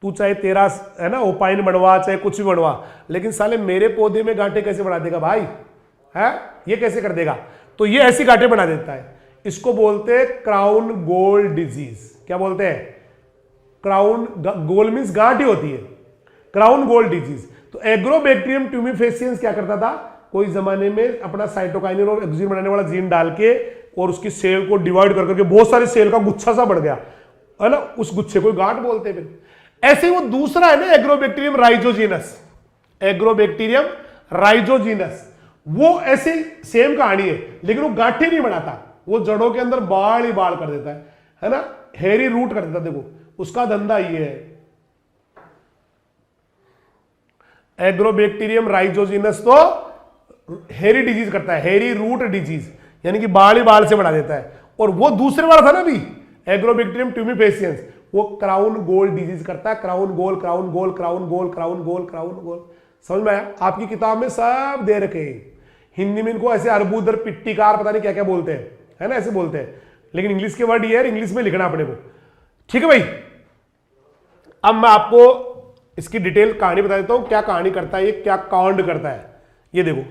तू चाहे तेरा है ना ओपाइन बनवा, चाहे कुछ भी बनवा, लेकिन साले मेरे पौधे में गांठें कैसे बढ़ा देगा भाई, है ये कैसे कर देगा? तो ये ऐसी गांठें बना देता है, इसको बोलते हैं क्राउन गोल डिजीज। क्या बोलते हैं? क्राउन गोल मीन्स गांठ ही होती है, क्राउन गोल डिजीज। तो एग्रोबैक्टीरियम ट्यूमिफेसियंस क्या करता था, कोई जमाने में अपना साइटोकाइनिन और ऑक्सीजन बनाने वाला जीन डाल के और उसकी सेल को डिवाइड कर करके बहुत सारे सेल का गुच्छा सा बढ़ गया, है ना, उस गुच्छे को गांठ बोलते हैं। ऐसे वो दूसरा है ना एग्रोबैक्टीरियम राइजोजीनस, एग्रोबैक्टीरियम राइजोजीनस, वो ऐसे सेम कहानी है, लेकिन वो गांठें नहीं बनाता, वो जड़ों के अंदर बाल ही बाल कर देता है ना, हेरी रूट कर देता है। देखो उसका धंधा ये है, एग्रोबैक्टीरियम राइजोजीनस तो हेरी डिजीज करता है, हेरी रूट डिजीज, यानी कि बाल ही बाल से बढ़ा देता है। और वो दूसरे वाला था ना अभी एग्रोबैक्टीरियम ट्यूमिफेसियंस, वो क्राउन गोल डिजीज करता है, क्राउन गोल क्राउन गोल क्राउन गोल क्राउन गोल क्राउन गोल। समझ में आया? आपकी किताब में सब दे रखे हैं, हिंदी में इनको ऐसे अरबूदर पिट्टिकार पता नहीं क्या क्या बोलते हैं, है ना, ऐसे बोलते हैं, लेकिन इंग्लिश के वर्ड ये है, इंग्लिश में लिखना अपने को। ठीक है भाई, अब मैं आपको इसकी डिटेल कहानी बता देता हूं, क्या कहानी करता है ये, क्या कांड करता है। ये देखो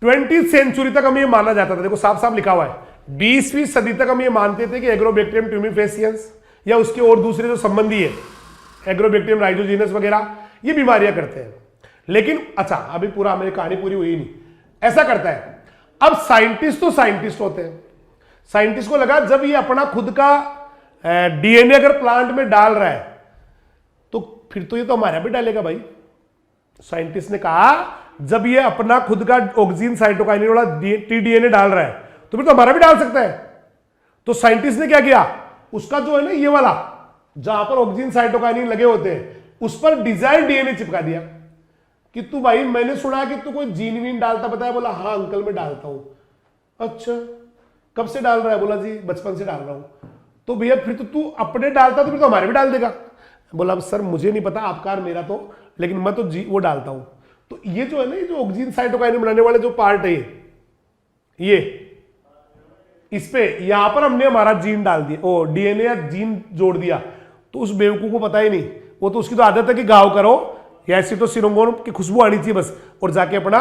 20वीं सेंचुरी तक हमें ये माना जाता था, देखो साफ साफ लिखा हुआ है, 20वीं सदी तक हम ये मानते थे कि एग्रोबैक्टीरियम ट्यूमिफेसियंस या उसके और दूसरे जो संबंधी है एग्रोबैक्टीरियम राइजोजीनस वगैरह ये बीमारियां करते हैं। लेकिन अच्छा अभी पूरा मेरी कहानी पूरी हुई नहीं, ऐसा करता है। अब साइंटिस्ट तो साइंटिस्ट होते हैं, साइंटिस्ट को लगा जब ये अपना खुद का डीएनए अगर प्लांट में डाल रहा है तो फिर तो ये तो हमारा भी डालेगा भाई। साइंटिस्ट ने कहा जब ये अपना खुद का ऑक्सीजन साइटोकाइनिन वाला टीडीएनए डाल रहा है तो फिर तो हमारा भी डाल सकता है। तो साइंटिस्ट ने क्या किया, उसका जो है ना ये वाला जहां पर ऑक्सीजन साइटोकाइनिन लगे होते हैं उस पर डिजाइन डीएनए चिपका दिया कि तू भाई मैंने सुना कि तू कोई जीन वीन डालता बताया। बोला हाँ अंकल मैं डालता हूं। अच्छा कब से डाल रहा है? बोला जी बचपन से डाल रहा हूं। तो भैया फिर तो तू अपने डालता तो फिर तो हमारे भी डाल देगा। बोला सर मुझे नहीं पता आपका और मेरा तो, लेकिन मैं तो वो डालता हूं। तो ये जो है ना ये जो ऑक्सीजन साइटोकाइनिन बनाने वाले जो पार्ट है ये इस पे यहां पर हमने हमारा जीन डाल दिया, ओ डीएनए या जीन जोड़ दिया। तो उस बेवकूफ को पता ही नहीं, वो तो उसकी तो आदत है कि गाँव करो या ऐसी तो सिरोंगोन की खुशबू आनी चाहिए बस, और जाके अपना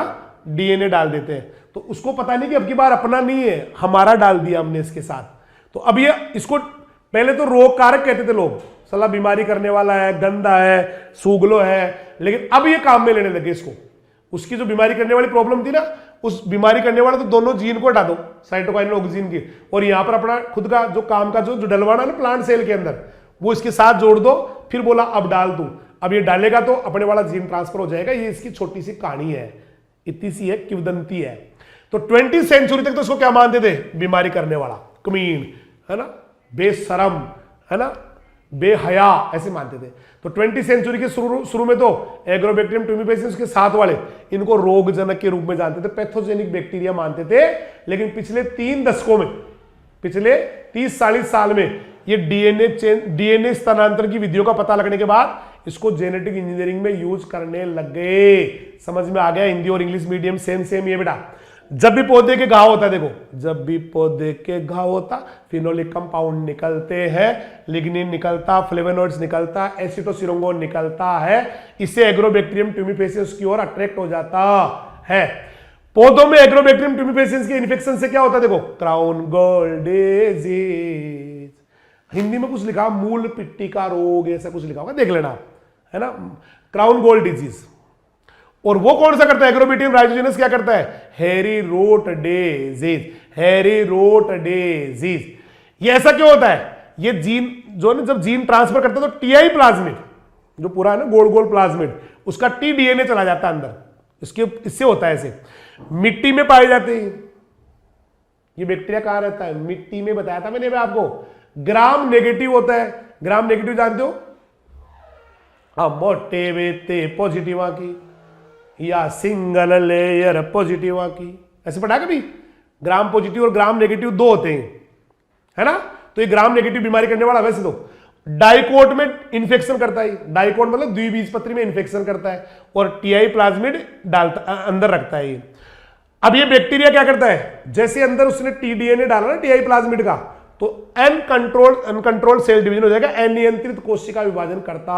डीएनए डाल देते हैं। तो उसको पता नहीं कि अब की बार अपना नहीं है हमारा डाल दिया हमने इसके साथ। तो अब ये इसको पहले तो रोग कारक कहते थे लोग, सला बीमारी करने वाला है, गंदा है, सूगलो है, लेकिन अब ये काम में लेने लगे इसको। उसकी जो बीमारी करने वाली प्रॉब्लम थी ना, उस बीमारी करने वाला तो दोनों जीन को हटा दो साइटोकाइनिन ऑक्सीजन की, और यहां पर अपना खुद का जो काम का जो डलवाना ना प्लांट सेल के अंदर वो इसके साथ जोड़ दो। फिर बोला अब डाल दूं, अब ये डालेगा तो अपने वाला जीन ट्रांसफर हो जाएगा। ये इसकी छोटी सी कहानी है, इतनी सी है, किवदंती है। तो 20वीं सेंचुरी तक तो इसको क्या मानते थे, बीमारी करने वाला, कमीन, है ना, बेशरम, है ना, बेहया, ऐसे मानते थे। तो 20वीं सेंचुरी के शुरू में तो एग्रोबैक्टीरियम ट्यूमिफेसियंस के साथ वाले इनको रोगजनक के रूप में जानते थे, पैथोजेनिक बैक्टीरिया मानते थे। लेकिन पिछले 3 दशकों में, पिछले 30-40 साल में ये डीएनए स्थानांतरण की विधियों का पता लगने के बाद इसको जेनेटिक इंजीनियरिंग में यूज करने लग गए। समझ में आ गया? हिंदी और इंग्लिश मीडियम सेम ये बेटा। जब भी पौधे के घाव होता है, देखो जब भी पौधे के घाव होता फिनोलिक कंपाउंड निकलते हैं, लिग्निन निकलता, फ्लेवोनॉइड्स निकलता, एसिटोसिरोंगोन निकलता है। इससे एग्रोबैक्टीरियम ट्यूमिफेसियंस की ओर अट्रैक्ट हो जाता है। पौधों में एग्रोबैक्टीरियम ट्यूमिफेसियंस के इन्फेक्शन से क्या होता है, देखो क्राउन गोल डिजीज, हिंदी में कुछ लिखा मूल पिट्टी का रोग, ऐसा कुछ लिखा होगा, देख लेना, है ना, क्राउन गोल डिजीज। और वो कौन सा करता है? एग्रोबैक्टीरियम राइजोजेनस क्या करता है? हेरिरोटडेजिस, हेरिरोटडेजिस। ये ऐसा क्यों होता है? ये जीन जो है ना, जब जीन ट्रांसफर करता है तो टीआई प्लाज्मिड जो पूरा है ना गोल गोल प्लाज्मिड, उसका टीडीएनए चला जाता है अंदर। इससे होता है ऐसे। मिट्टी में पाए जाते हैं ये बैक्टीरिया। कहां रहता है? मिट्टी में। बताया था मैंने आपको। ग्राम नेगेटिव होता है। ग्राम नेगेटिव जानते हो? मोटे वेते पॉजिटिवा की या सिंगल लेयर पॉजिटिवा की, ऐसे पढ़ा कभी? ग्राम पॉजिटिव और ग्राम नेगेटिव दो होते हैं, है ना? तो ये ग्राम नेगेटिव बीमारी करने वाला। वैसे तो डाइकोट में इन्फेक्शन करता है। डाइकोट मतलब द्विबीजपत्री में इन्फेक्शन करता है और टीआई प्लाज्मिड डालता अंदर रखता है ये। अब ये बैक्टीरिया क्या करता है? जैसे अंदर उसने टीडीएनए डाला ना टीआई प्लाज्मिड का, तो अनकंट्रोल्ड सेल डिवीजन हो जाएगा, अनियंत्रित कोशिका विभाजन करता।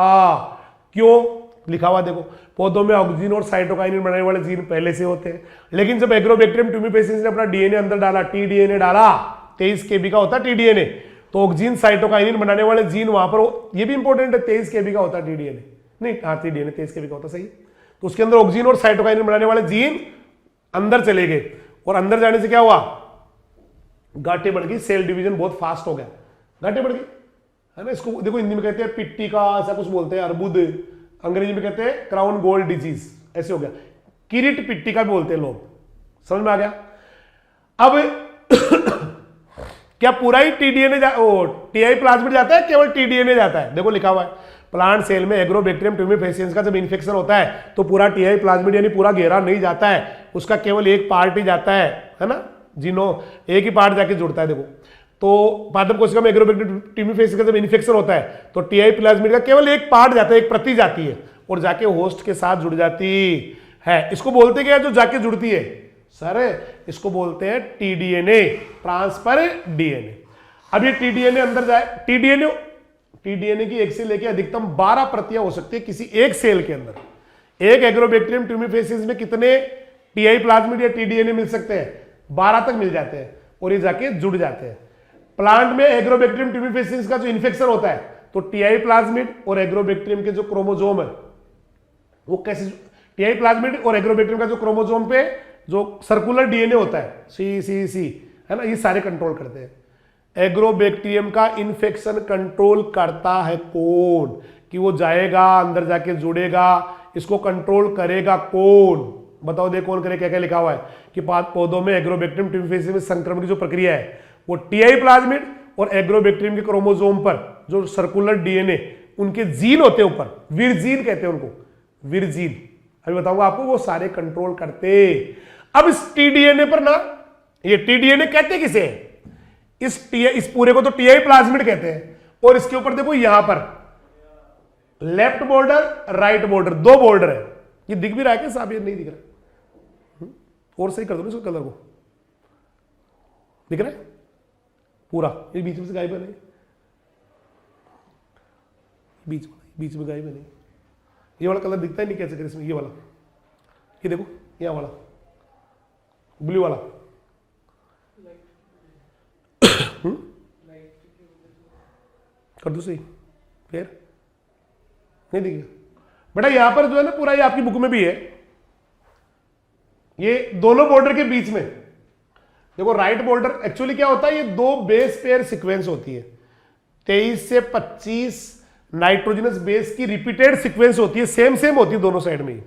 क्यों? लिखा हुआ देखो, पौधों में ऑक्सीजन और साइटोकाइनिन बनाने वाले जीन पहले से होते हैं, लेकिन जब एग्रोबैक्टीरियम ट्यूमिफेसिएंस ने अपना डीएनए अंदर डाला, टीडीएनए डाला, 23 केबी का होता है टीडीएनए, तो ऑक्सीजन साइटोकाइनिन बनाने वाले जीन वहां पर, ये भी इंपॉर्टेंट है, 23 केबी का होता है टीडीएनए, नहीं हाँ टीडीएनए 23 केबी का होता, सही। तो उसके अंदर ऑक्सीजन और साइटोकाइनिन बनाने वाले जीन अंदर चले गए, और अंदर जाने से क्या हुआ? गांठें बढ़ गई, सेल डिवीजन बहुत फास्ट हो गया, गांठें बढ़ गई, है ना? इसको देखो हिंदी में कहते हैं पिट्टी का, ऐसा कुछ बोलते हैं, अर्बुद, अंग्रेजी में कहते हैं क्राउन गोल्ड डिजीज, ऐसे हो गया। किरीट पिट्टी का भी बोलते हैं लोग, समझ में आ गया? अब क्या पूरा ही टीडीएनए टीआई प्लाज्मिड जाता है, केवल टीडीएनए जाता है? देखो लिखा हुआ है, प्लांट सेल में एग्रोबैक्टीरियम ट्यूमिफेसिएंस का जब इन्फेक्शन होता है तो पूरा टीआई प्लाज्मिड यानी पूरा घेरा नहीं जाता है, उसका केवल एक पार्ट ही जाता है ना? जिनो एक ही पार्ट जाके जुड़ता है। देखो तो पादप कोशिका में एग्रोबैक्टीरियम ट्यूमिफेसिएंस का जब इन्फेक्शन होता है तो टीआई प्लाज्मिड का केवल एक पार्ट जाता है, एक प्रति जाती है और जाके होस्ट के साथ जुड़ जाती है। इसको बोलते क्या है जो जाके जुड़ती है? सर इसको बोलते हैं टीडीएनए, ट्रांसफर डीएनए। अब ये टीडीएनए अंदर जाए, टीडीएनए की एक से लेके अधिकतम 12 प्रतियां हो सकती है किसी एक सेल के अंदर। एक एग्रोबैक्टीरियम ट्यूमिफेसिएंस में कितने टीआई प्लाज्मिड या टीडीएनए मिल सकते हैं? 12 तक मिल जाते हैं और ये जाके जुड़ जाते हैं। प्लांट में एग्रोबैक्टीरियम ट्यूमिफेसिएंस का जो इन्फेक्शन होता है तो टीआई प्लाज्मिड और एग्रोबैक्टीरियम के जो क्रोमोसोम है वो कैसे, टीआई प्लाज्मिड और एग्रोबैक्टीरियम का जो क्रोमोसोम पे जो सर्कुलर डीएनए होता है सी, है ना, ये सारे कंट्रोल करते हैं। एग्रोबैक्टीरियम का इन्फेक्शन कंट्रोल करता है कौन? कि वो जाएगा अंदर जाके जुड़ेगा, इसको कंट्रोल करेगा कौन? बताओ दे कौन करे? क्या क्या लिखा हुआ है कि पौधों में एग्रोबैक्टीरियम ट्यूमिफेसिएंस में संक्रमण की जो प्रक्रिया है वो टीआई प्लाज्मिड और एग्रोबैक्टीरियम के क्रोमोसोम पर जो सर्कुलर डीएनए उनके जीन होते हैं ऊपर, वीरजीन कहते हैं उनको, वीरजीन, अभी बताऊंगा आपको, वो सारे कंट्रोल करते। अब इस टीडीएनए पर ना, ये टीडीएनए कहते किसे? इस पूरे को तो टीआई प्लाज्मिड कहते हैं, और इसके ऊपर देखो यहां पर लेफ्ट बॉर्डर राइट बॉर्डर, दो बॉर्डर है। ये दिख भी रहा है क्या साहब? ये नहीं दिख रहा, और सही कर दो इसको, कलर को दिख रहा है पूरा, ये बीच में से गायब है नहीं, बीच में गायब है नहीं, ये वाला कलर दिखता ही नहीं कैसे कर इसमें, ये वाला, ये देखो यहां वाला ब्लू वाला, कर दो सही, फिर नहीं दिखेगा बेटा। यहां पर जो है ना पूरा, ये आपकी बुक में भी है, ये दोनों बॉर्डर के बीच में देखो राइट बॉर्डर, एक्चुअली क्या होता है, ये दो बेस पेयर सीक्वेंस होती है, 23 से 25 नाइट्रोजनस बेस की रिपीटेड सीक्वेंस होती है, सेम होती है दोनों साइड में,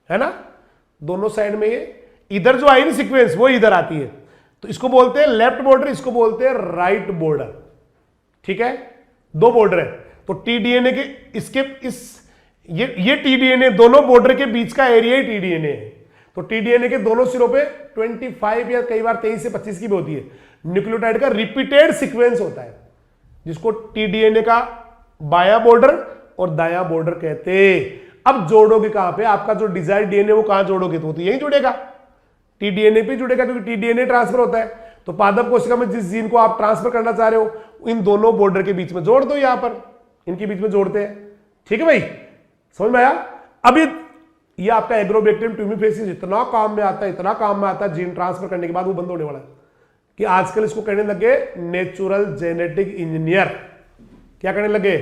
है ना? दोनों साइड में ये इधर जो आई ना सीक्वेंस वो इधर आती है, तो इसको बोलते हैं लेफ्ट बॉर्डर, इसको बोलते हैं राइट बॉर्डर, ठीक है? दो बॉर्डर है, तो टीडीएनए के इसके ये टीडीएनए दोनों बॉर्डर के बीच का एरिया ही टीडीएनए है। तो टीडीएनए के दोनों सिरों पे 25 या कई बार 23 से 25 की भी होती है, न्यूक्लियोटाइड का रिपीटेड सीक्वेंस होता है, जिसको टीडीएनए का बाया बॉर्डर और दाया बॉर्डर कहते। अब जोड़ोगे कहां पे? आपका जो डिजायर्ड डीएनए वो कहां जोड़ोगे? तो यही जुड़ेगा, टीडीएनए पे जुड़ेगा, क्योंकि टीडीएनए ट्रांसफर होता है। तो पादप कोशिका में जिस जीन को आप ट्रांसफर करना चाह रहे हो इन दोनों बॉर्डर के बीच में जोड़ दो, यहां पर इनके बीच में जोड़ते हैं, ठीक है भाई? समझ में आया? अब ये आपका एग्रोबैक्टीरियम ट्यूमिफेसिएंस इतना काम में आता है, इतना काम में आता है, जीन ट्रांसफर करने के बाद वो बंद होने वाला है कि आजकल इसको कहने लगे नेचुरल जेनेटिक इंजीनियर। क्या करने लगे?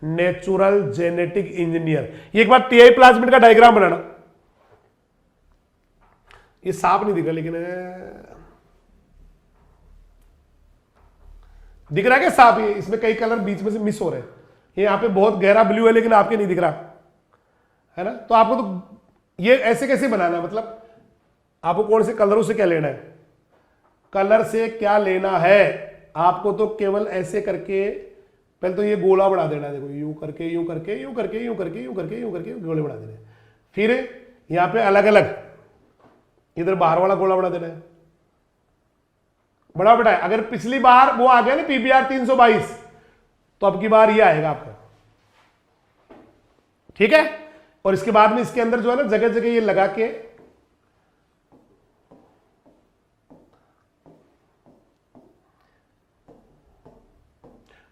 Natural genetic engineer. ये एक बार टीआई प्लाज्मिड का डायग्राम बनाना, ये सांप नहीं दिख रहा, लेकिन दिख रहा है क्या सांप? ये इसमें कई कलर बीच में से मिस हो रहे हैं। ये यहाँ पे बहुत गहरा ब्लू है लेकिन आपके नहीं दिख रहा है ना। तो आपको तो ये ऐसे कैसे बनाना है, मतलब आपको कौन से कलरों से क्या लेना है, कलर से क्या लेना है आपको, तो केवल ऐसे करके पहले तो ये गोला बना देना है। देखो यूं करके यूं करके यूं करके यूं करके यूं करके यूं करके गोले बना देने। फिर यहां पे अलग अलग इधर बाहर वाला गोला बना देना है, बड़ा बड़ा है। अगर पिछली बार वो आ गया ना पीबीआर 322, तो अब की बार ये आएगा आपका, ठीक है। और इसके बाद में इसके अंदर जो है ना जगह जगह ये लगा के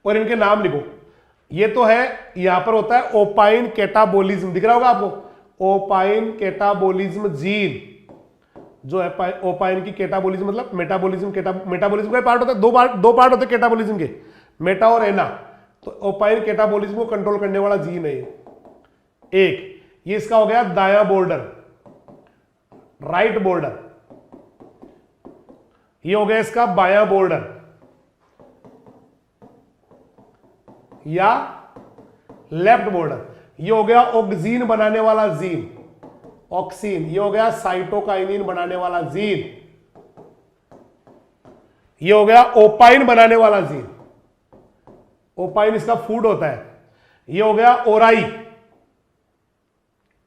और इनके नाम लिखो। ये तो है, यहां पर होता है ओपाइन कैटाबोलिज्म, दिख रहा होगा आपको, ओपाइन कैटाबोलिज्म जीन जो है। ओपाइन की कैटाबोलिज्म मतलब मेटाबोलिज्म, मेटाबोलिज्म का पार्ट होता है, दो पार्ट होते हैं कैटाबोलिज्म के, मेटा और एना। तो ओपाइन कैटाबोलिज्म को कंट्रोल करने वाला जीन है एक। ये इसका हो गया दाया बॉर्डर, राइट बॉर्डर। ये हो गया इसका बाया बॉर्डर या लेफ्ट बॉर्डर। ये हो गया ऑक्सीन बनाने वाला जीन, ऑक्सीन। ये हो गया साइटोकाइनिन बनाने वाला जीन। ये हो गया ओपाइन बनाने वाला जीन, ओपाइन इसका फूड होता है। ये हो गया ओराई,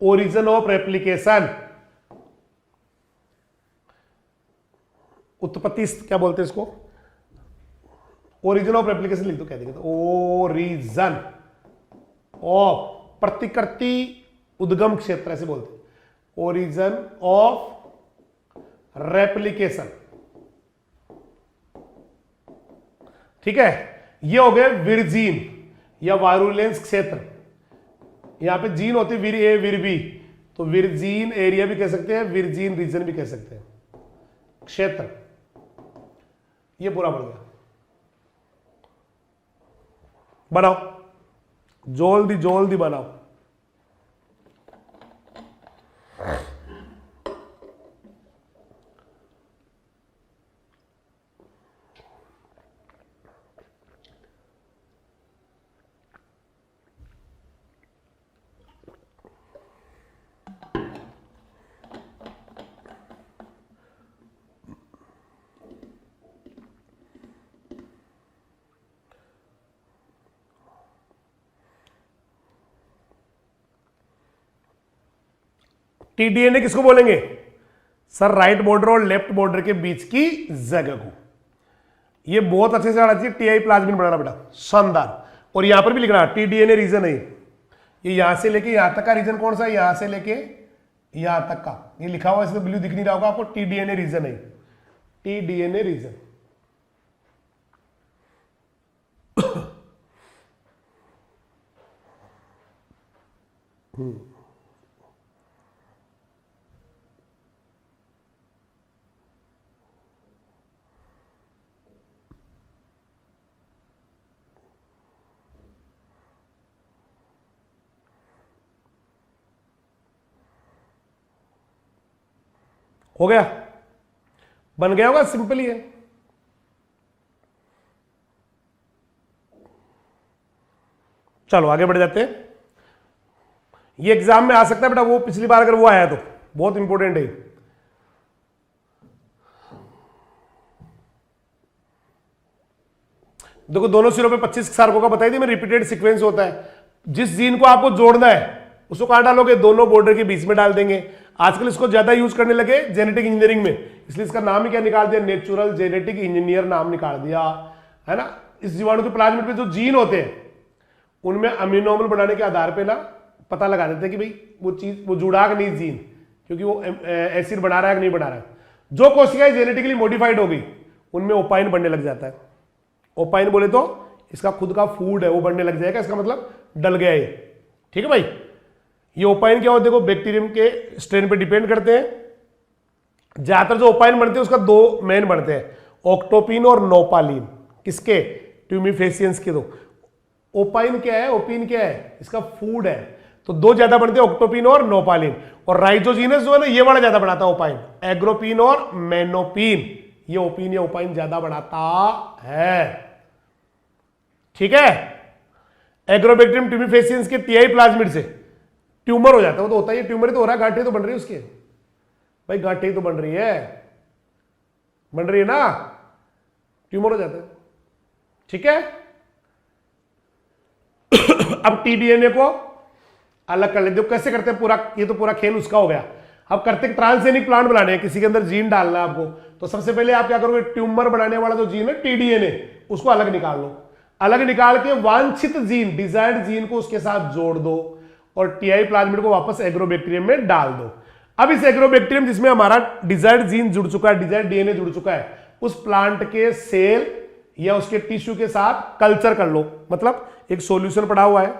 ओरिजिन ऑफ रेप्लिकेशन, उत्पत्ति क्या बोलते हैं इसको, ओरिजिन ऑफ रेप्लिकेशन लिख दो, क्या देंगे, ओरिजिन ऑफ, प्रतिकृति उद्गम क्षेत्र ऐसे बोलते हैं, ओरिजिन ऑफ रेप्लिकेशन, ठीक है। ये हो गए विरजीन या वायरुलेंस क्षेत्र। यहां पे जीन होती है विर ए विर बी, तो विरजीन एरिया भी कह सकते हैं, विरजीन रीजन भी कह सकते हैं, क्षेत्र। ये पूरा बन गया। बनाओ, जल्दी बनाओ। टीडीएनए किसको बोलेंगे सर? राइट बॉर्डर और लेफ्ट बॉर्डर के बीच की जगह को। ये बहुत अच्छे से आना चाहिए, टीआई प्लाज्मिन बनाना बेटा, शानदार। और यहां पर भी लिखना टीडीएनए रीजन है। ये यहां से लेके यहां तक का रीजन कौन सा है? यहां से लेके यहां तक का, ये लिखा हुआ, इसमें ब्लू दिख नहीं रहा होगा आपको, टीडीएनए रीजन है, टीडीएनए रीजन। हो गया, बन गया होगा, सिंपल ही है। चलो आगे बढ़ जाते हैं। ये एग्जाम में आ सकता है बेटा, वो पिछली बार अगर वो आया तो बहुत इंपॉर्टेंट है। देखो दोनों सिरों पे 25 कारकों का बताई थी मैं, रिपीटेड सीक्वेंस होता है। जिस जीन को आपको जोड़ना है उसको कहां डालोगे? दोनों बॉर्डर के बीच में डाल देंगे। आजकल इसको ज्यादा यूज करने लगे जेनेटिक इंजीनियरिंग में, इसलिए इसका नाम ही क्या निकाल दिया? नेचुरल जेनेटिक इंजीनियर नाम निकाल दिया, है ना। इस जीवाणु के प्लाज्मिड पे जो जीन होते हैं उनमें अमीनो एसिड बनाने के आधार पे ना पता लगा देते हैं कि भाई वो चीज, वो जुड़ा कि नहीं जीन, क्योंकि वो एसिड बना रहा है कि नहीं बना रहा है। जो कोशिकाएं जेनेटिकली मॉडिफाइड हो गई उनमें ओपाइन बनने लग जाता है। ओपाइन बोले तो इसका खुद का फूड है, वो बनने लग जाएगा, इसका मतलब डल गया ये, ठीक है भाई। ये ओपाइन क्या होता है? देखो बैक्टीरियम के स्ट्रेन पे डिपेंड करते हैं। ज्यादातर जो ओपाइन बनते हैं उसका दो मेन बनते हैं, ऑक्टोपिन और नोपालिन। किसके? ट्यूमिफेसियंस के दो। ओपाइन क्या है? ओपिन क्या है? इसका फूड है। तो दो ज्यादा बनते हैं, ऑक्टोपिन और नोपालिन। और राइजोजीनस जो है ना ये वाला ज्यादा बनाता है ओपाइन, एग्रोपिन और मेनोपिन, ये ओपिन या ओपाइन ज्यादा बनाता है। ठीक है, एग्रोबैक्टीरियम ट्यूमिफेसियंस के टीआई प्लाज्मिड से ट्यूमर हो जाता है, वो तो होता है, ट्यूमर ही तो हो रहा है, गांठें तो बन रही है उसके, भाई गांठें तो बन रही है ना, ट्यूमर हो जाता है। ठीक है, अब टीडीएनए को अलग कर लेते हो, कैसे करते हैं पूरा, ये तो पूरा खेल उसका हो गया। अब करते हैं ट्रांसजेनिक प्लांट बनाने हैं, किसी के अंदर जीन डालना है आपको, तो सबसे पहले आप क्या करोगे, ट्यूमर बनाने वाला जो जीन है टीडीएनए, उसको अलग निकाल लो, अलग निकाल के वांछित जीन, डिजायर्ड जीन को उसके साथ जोड़ दो और टीआई प्लाज्मिड को वापस एग्रोबैक्टीरियम में डाल दो। अब इस एग्रोबैक्टीरियम जिसमें हमारा डिजायर्ड जीन जुड़ चुका है, डिजायर्ड डीएनए जुड़ चुका है, उस प्लांट के सेल या उसके टिश्यू के साथ कल्चर कर लो। मतलब एक सॉल्यूशन पड़ा हुआ है,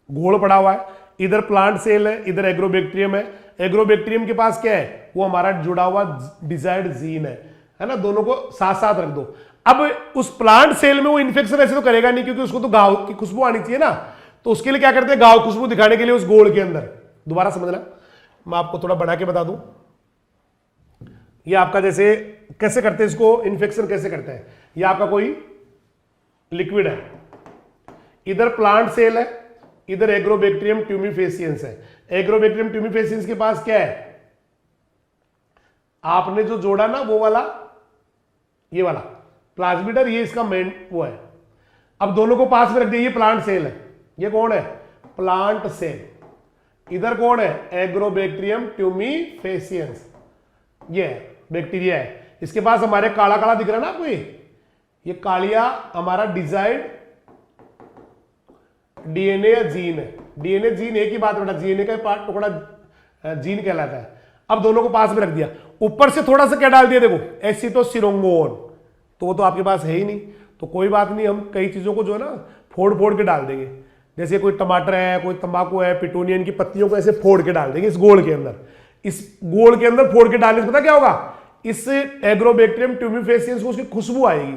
घोल पड़ा हुआ है, इधर प्लांट सेल है, इधर एग्रोबैक्टीरियम है, एग्रोबैक्टीरियम के पास क्या है, वो हमारा जुड़ा हुआ डिजायर्ड जीन है ना, दोनों को साथ साथ रख दो। अब उस प्लांट सेल में वो इन्फेक्शन ऐसे तो करेगा नहीं, क्योंकि उसको तो घाव की खुशबू आनी चाहिए ना, तो उसके लिए क्या करते हैं, घाव खुशबू दिखाने के लिए उस गोल के अंदर, दोबारा समझना, मैं आपको थोड़ा बना के बता दूं, ये आपका जैसे कैसे करते हैं इसको, इन्फेक्शन कैसे करते हैं, ये आपका कोई लिक्विड है, इधर प्लांट सेल है, इधर एग्रोबैक्टीरियम ट्यूमिफेसियंस है। एग्रोबैक्टीरियम ट्यूमिफेसियंस के पास क्या है, आपने जो जोड़ा ना वो वाला, ये वाला प्लाज्मिडर, ये इसका मेन वो है। अब दोनों को पास में रख दिया, ये प्लांट सेल है, ये कौन है, प्लांट सेल, इधर कौन है, एग्रोबैक्टीरियम ट्यूमिफेसियंस, ये बैक्टीरिया है, इसके पास हमारे काला काला दिख रहा है ना आपको, ये कालिया हमारा डिजायर्ड डीएनए या जीन है। डीएनए जीन एक ही बात बेटा, डीएनए का पार्ट टुकड़ा जीन कहलाता है। अब दोनों को पास में रख दिया, ऊपर से थोड़ा सा क्या डाल दिया, देखो एसिटोसिरोंगोन, तो वो तो आपके पास है ही नहीं, तो कोई बात नहीं, हम कई चीजों को जो है ना फोड़ फोड़ के डाल देंगे, जैसे कोई टमाटर है, कोई तंबाकू है, पिटूनियन की पत्तियों को ऐसे फोड़ के डाल देंगे इस गोल के अंदर। इस गोल के अंदर फोड़ के डालने से पता क्या होगा, इस एग्रोबैक्टीरियम ट्यूमिफेसियंस को उसकी खुशबू आएगी,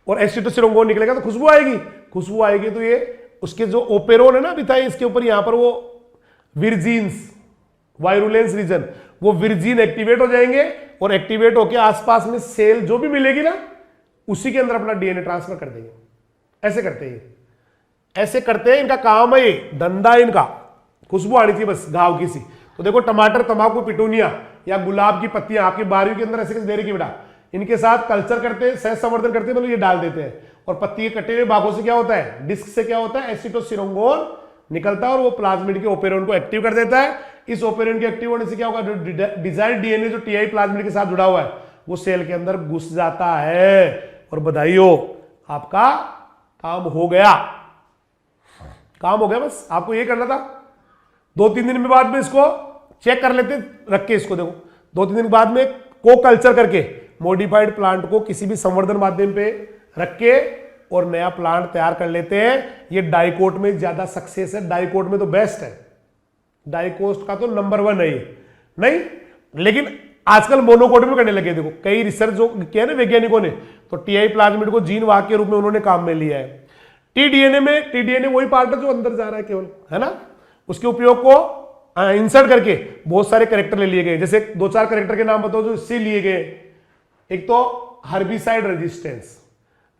और एसिटोसिरोंगोन निकलेगा तो खुशबू आएगी, खुशबू आएगी तो ये उसके जो ओपेरोन है ना अभी था इसके ऊपर, यहां पर वो विरजीन्स, वायरुलेंस रीजन, वो विरजीन एक्टिवेट हो जाएंगे, और एक्टिवेट होकर आसपास में सेल जो भी मिलेगी ना उसी के अंदर अपना डीएनए ट्रांसफर कर देंगे। ऐसे करते हैं, ऐसे करते हैं, इनका काम है, ये धंधा है इनका, खुशबू आनी चाहिए बस घाव की सी। तो देखो टमाटर, तंबाकू, पिटूनिया या गुलाब की पत्तियां आपकी बारियों के अंदर ऐसे कैसे दे रही की बेटा, इनके साथ कल्चर करते हैं, सह संवर्धन करते हैं, मतलब ये डाल देते हैं, और पत्ती के कटे हुए भागों से क्या होता है, डिस्क से क्या होता है, एसिटोसिरोंगोन निकलता है और वो प्लाज्मिड के ओपेरोन को एक्टिव कर देता है। इस ओपेरोन के एक्टिव होने से क्या होगा, जो डिजायर्ड डीएनए जो टीआई प्लाज्मिड के साथ जुड़ा हुआ है वो सेल के अंदर घुस जाता है, और बधाई हो, आपका काम हो गया, काम हो गया। बस आपको ये करना था, 2-3 दिन में बाद में इसको चेक कर लेते, रख के इसको देखो 2-3 दिन बाद में को कल्चर करके मॉडिफाइड प्लांट को किसी भी संवर्धन माध्यम पे रख के और नया प्लांट तैयार कर लेते हैं। ये डाइकोट में ज्यादा सक्सेस है, डाइकोट में तो बेस्ट है, डाइकोट का तो नंबर 1 है ये, नहीं, लेकिन आजकल मोनोकोट में करने लगे। देखो कई रिसर्च जो किया ना वैज्ञानिकों ने, तो टीआई प्लाज्मिड को जीन वाहक के रूप में उन्होंने काम में लिया है। टीडीएनए में, टीडीएनए वही पार्ट है जो अंदर जा रहा है केवल, है ना, उसके उपयोग को इंसर्ट करके बहुत सारे कैरेक्टर ले लिए गए। जैसे 2-4 कैरेक्टर के नाम बताओ जो इससे लिए गए। एक तो हर्बिसाइड रेजिस्टेंस,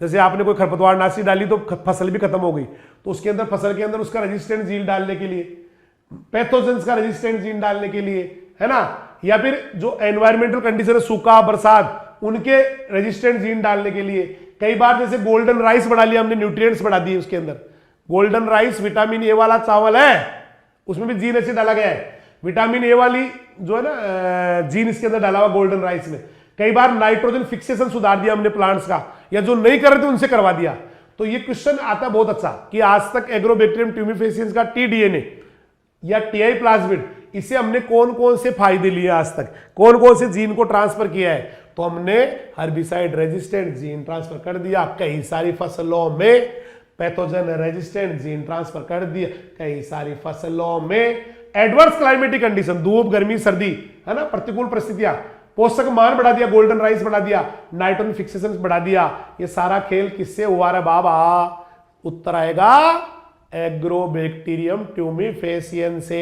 जैसे आपने कोई खरपतवारनाशी डाली तो फसल भी खत्म हो गई, तो उसके अंदर फसल के अंदर उसका रेजिस्टेंट जीन डालने के लिए, पैथोजेंस का रेजिस्टेंट जीन डालने के लिए, है ना, या फिर जो एनवायरमेंटल कंडीशन है, सूखा, बरसात, उनके रेजिस्टेंट जीन डालने के लिए। कई बार जैसे गोल्डन राइस बढ़ा लिया हमने, न्यूट्रिएंट्स बढ़ा दिए उसके अंदर। गोल्डन राइस विटामिन ए वाला चावल है, उसमें भी जीन ऐसे डाला गया है, विटामिन ए वाली जो है ना जीन इसके अंदर डाला हुआ गोल्डन राइस में। कई बार नाइट्रोजन फिक्सेशन सुधार दिया हमने प्लांट्स का, या जो नहीं कर रहे थे उनसे करवा दिया। तो ये क्वेश्चन आता बहुत अच्छा कि आज तक एग्रोबैक्टीरियम ट्यूमिफेसियंस का टीडीएनए या टीआई प्लाज्मिड, इसे हमने कौन कौन से फायदे लिए आज तक, कौन कौन से जीन को ट्रांसफर किया है, तो हमने हर्बिसाइड रेजिस्टेंट जीन ट्रांसफर कर दिया कई सारी फसलों में, पैथोजन रेजिस्टेंट जीन ट्रांसफर कर दिया कई सारी फसलों में, एडवर्स क्लाइमेटिक कंडीशन, धूप, गर्मी, सर्दी, है ना, प्रतिकूल परिस्थितियां, पोषक मान बढ़ा दिया, गोल्डन राइस बढ़ा दिया, नाइट्रोजन फिक्सेशन बढ़ा दिया। ये सारा खेल किससे हुआ रे बाबा, उत्तर आएगा एग्रोबैक्टीरियम ट्यूमिफेसियंसे।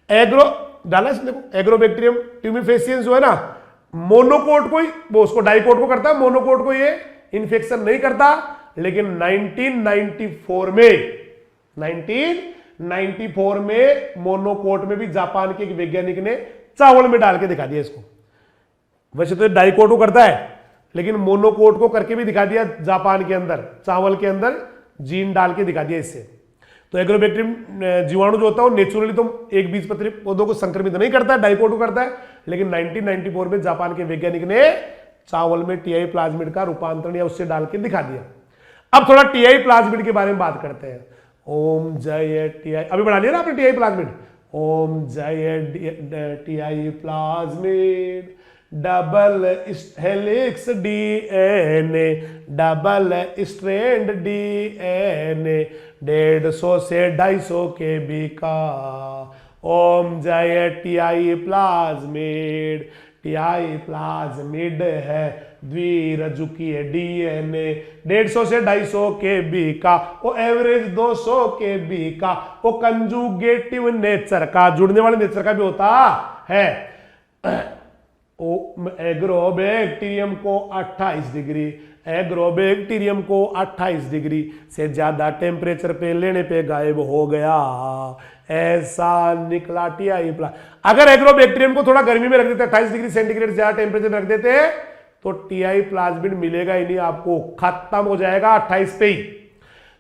एग्रो डाला इसमें, देखो एग्रोबैक्टीरियम ट्यूमिफेसियंस जो है ना, मोनोकोट को ही वो उसको डाइकोट को करता है, मोनोकोट को ये इन्फेक्शन नहीं करता। लेकिन 1994 में मोनोकोट में भी जापान के एक वैज्ञानिक ने चावल में डाल के दिखा दिया इसको। वैसे तो डाइकोट को करता है, लेकिन मोनोकोट को करके भी दिखा दिया जापान के अंदर, चावल के अंदर जीन डाल के दिखा दिया इससे। तो एग्रोबैक्टीरियम जीवाणु जो होता है वो नेचुरली तो एक बीजपत्री पौधों को संक्रमित नहीं करता है, डाइकोट को करता है। लेकिन 1994 में जापान के वैज्ञानिक ने चावल में टीआई प्लाज्मिड का रूपांतरण या उससे डाल के दिखा दिया। अब थोड़ा टीआई प्लाज्मिड के बारे में बात करते हैं। ओम जय टीआई, अभी बना लिया ना आपने टीआई प्लाज्मिड। ओम जय Ti plasmid, double helix DNA, double strand DNA, 150 से 250 केबी का। ओम जय टीआई प्लाज्मिड, टीआई प्लाज्मिड है द्विरजुकीय डीएनए, 150 से 250 केबी का, वो एवरेज 200 केबी का, वो कंजुगेटिव नेचर का, जुड़ने वाले नेचर का भी होता है। एग्रोबैक्टीरियम को 28 डिग्री, एग्रोबैक्टीरियम को 28 डिग्री से ज्यादा टेम्परेचर पे लेने पे गायब हो गया। ऐसा निकला टीआई प्लाज्मिड। अगर एग्रोबैक्टीरियम को थोड़ा गर्मी में रख देते, 28 डिग्री सेंटीग्रेड ज्यादा टेम्परेचर रख देते, तो टीआई प्लाज्मिड मिलेगा ही नहीं आपको, खत्म हो जाएगा 28 पे ही।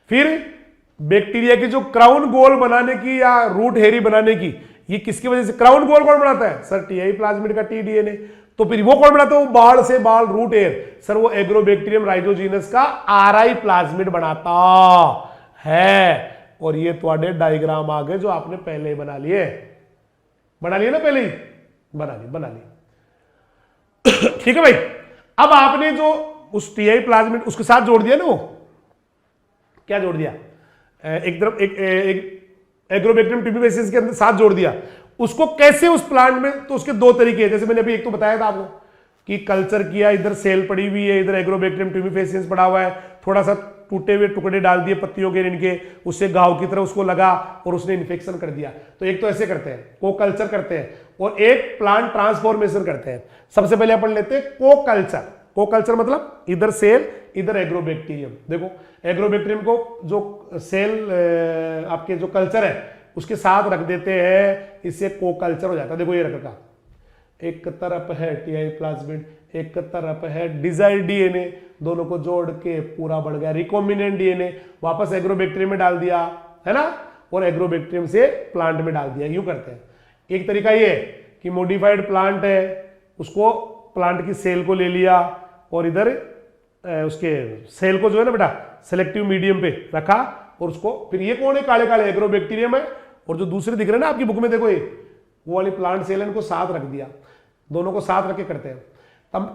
फिर बैक्टीरिया की जो क्राउन गोल बनाने की या रूट हेरी बनाने की, ये किसकी वजह से क्राउन गोल कौन बनाता है? सर टीआई प्लाज्मिड का टीडीएनए। तो फिर वो कौन बनाता है? वो बाल से बाल रूट एयर, सर वो एग्रोबैक्टीरियम राइजोजीनस का आरआई प्लाज्मिड बनाता है। और ये तुम्हारे डायग्राम आ गए जो आपने पहले ही बना लिए ना, पहले ही बना लिए। ठीक है भाई। अब आपने जो उस टीआई प्लाज्मिड उसके साथ जोड़ दिया ना, वो क्या जोड़ दिया? एक तरफ एक एग्रोबैक्टीरियम ट्यूमिफेसियंस के अंदर साथ जोड़ दिया। उसको कैसे उस प्लांट में, तो उसके दो तरीके हैं। जैसे मैंने अभी एक तो बताया था आपको कि कल्चर किया, इधर सेल पड़ी हुई है, इधर एग्रोबैक्टीरियम ट्यूमिफेसियंस पड़ा हुआ है, थोड़ा सा टूटे हुए टुकड़े डाल दिए पत्तियों के इनके, उससे घाव की तरह उसको लगा और उसने इन्फेक्शन कर दिया। तो एक तो ऐसे करते हैं, को कल्चर करते हैं, और एक प्लांट ट्रांसफॉर्मेशन करते हैं। सबसे पहले अपन लेते हैं को कल्चर। को कल्चर मतलब इधर सेल इधर एग्रोबैक्टीरियम। देखो एग्रोबैक्टीरियम को जो सेल आपके जो कल्चर है उसके साथ रख देते हैं, इससे को कल्चर हो जाता है। देखो ये रखा, एक तरफ है टीआई प्लाज्मिड, एक तरफ है डिजायर्ड डीएनए, दोनों को जोड़ के पूरा बढ़ गया रिकॉम्बिनेंट डीएनए, वापस एग्रोबैक्टीरियम में डाल दिया, है ना, और एग्रोबैक्टीरियम से प्लांट में डाल दिया। यूं करते हैं। एक तरीका ये कि मॉडिफाइड प्लांट है, उसको प्लांट की सेल को ले लिया और इधर उसके सेल को जो है ना बेटा सेलेक्टिव मीडियम पे रखा, और उसको फिर ये कौन है? काले काले एग्रोबैक्टीरियम है, और जो दूसरे दिख रहे हैं ना आपकी बुक में, देखो ये वो वाली प्लांट सेल है, इनको साथ रख दिया। दोनों को साथ रख के करते हैं।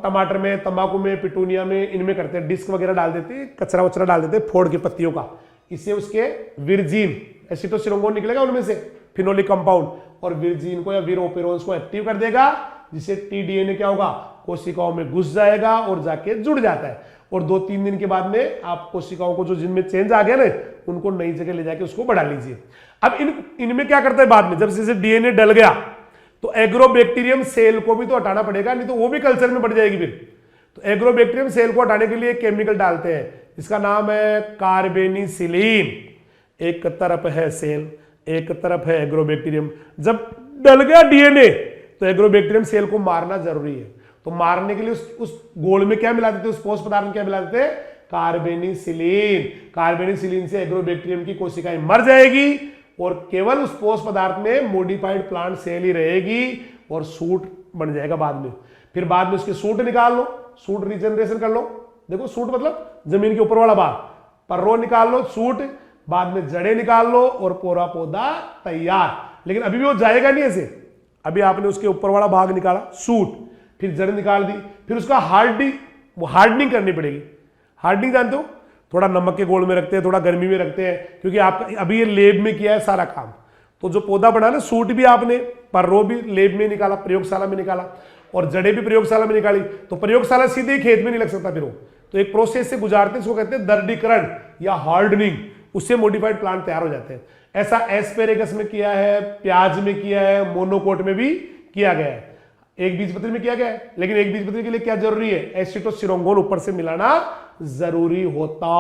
टमाटर में, तंबाकू में, पिटूनिया में, इनमें करते हैं। डिस्क वगैरह डाल देते हैं, कचरा वचरा डाल देते हैं फोड़ के पत्तियों का, इससे उसके विरजीन एसिटोसिरोंगोन निकलेगा उनमें से, फिनोलिक कंपाउंड, और विरजीन को या विरोपेरोन्स को एक्टिव कर देगा, जिससे टीडीएनए क्या होगा? कोशिकाओं में घुस जाएगा और जाके जुड़ जाता है। और 2-3 दिन के बाद में आप कोशिकाओं को जो जिनमें चेंज आ गया ना, उनको नई जगह ले जाके उसको बढ़ा लीजिए। अब इनमें क्या करता है बाद में, जब से डीएनए डल गया तो एग्रोबैक्टीरियम सेल को भी तो हटाना पड़ेगा, नहीं तो वो भी कल्चर में बढ़ जाएगी फिर। तो एग्रोबैक्टीरियम सेल को हटाने के लिए एक केमिकल डालते हैं, इसका नाम है कार्बेनिसिलिन। एक तरफ है सेल, एक तरफ है एग्रोबैक्टीरियम। जब डल गया डीएनए तो एग्रोबैक्टीरियम सेल को मारना जरूरी है। तो मारने के लिए उस गोल में क्या मिला देते, उस ठोस पदार्थ में क्या मिला देते? कार्बेनिसिलिन। कार्बेनिसिलिन से एग्रोबैक्टीरियम की कोशिकाएं मर जाएगी और केवल उस ठोस पदार्थ में मॉडिफाइड प्लांट सेल ही रहेगी और सूट बन जाएगा बाद में। फिर बाद में उसके सूट निकाल लो, सूट रिजनरेशन कर लो। देखो सूट मतलब जमीन के ऊपर वाला भाग, पर्रो निकाल लो, सूट, बाद में जड़ें निकाल लो और पूरा पौधा तैयार। लेकिन अभी भी वो जाएगा नहीं ऐसे। अभी आपने उसके ऊपर वाला भाग निकाला, सूट, फिर जड़ निकाल दी, फिर उसका हार्डनिंग करनी पड़ेगी। हार्डनिंग जानते हो? थोड़ा नमक के घोल में रखते हैं, थोड़ा गर्मी में रखते हैं, क्योंकि आपका अभी ये लेब में किया है सारा काम। तो जो पौधा बना ना, सूट भी आपने, पर्रो भी लेब में निकाला, प्रयोगशाला में निकाला, और जड़ें भी प्रयोगशाला में निकाली। तो प्रयोगशाला सीधे खेत में नहीं लग सकता फिर वो, तो एक प्रोसेस से गुजारते हैं, इसको कहते हैं दर्दीकरण या हार्डनिंग। उससे मॉडिफाइड प्लांट तैयार हो जाते हैं। ऐसा एस्पेरेगस में किया है, प्याज में किया है, मोनोकोट में भी किया गया है, एक बीजपत्री में किया गया है। लेकिन एक बीजपत्री के लिए क्या जरूरी है? एसिटोसिरोंगोन ऊपर से मिलाना जरूरी होता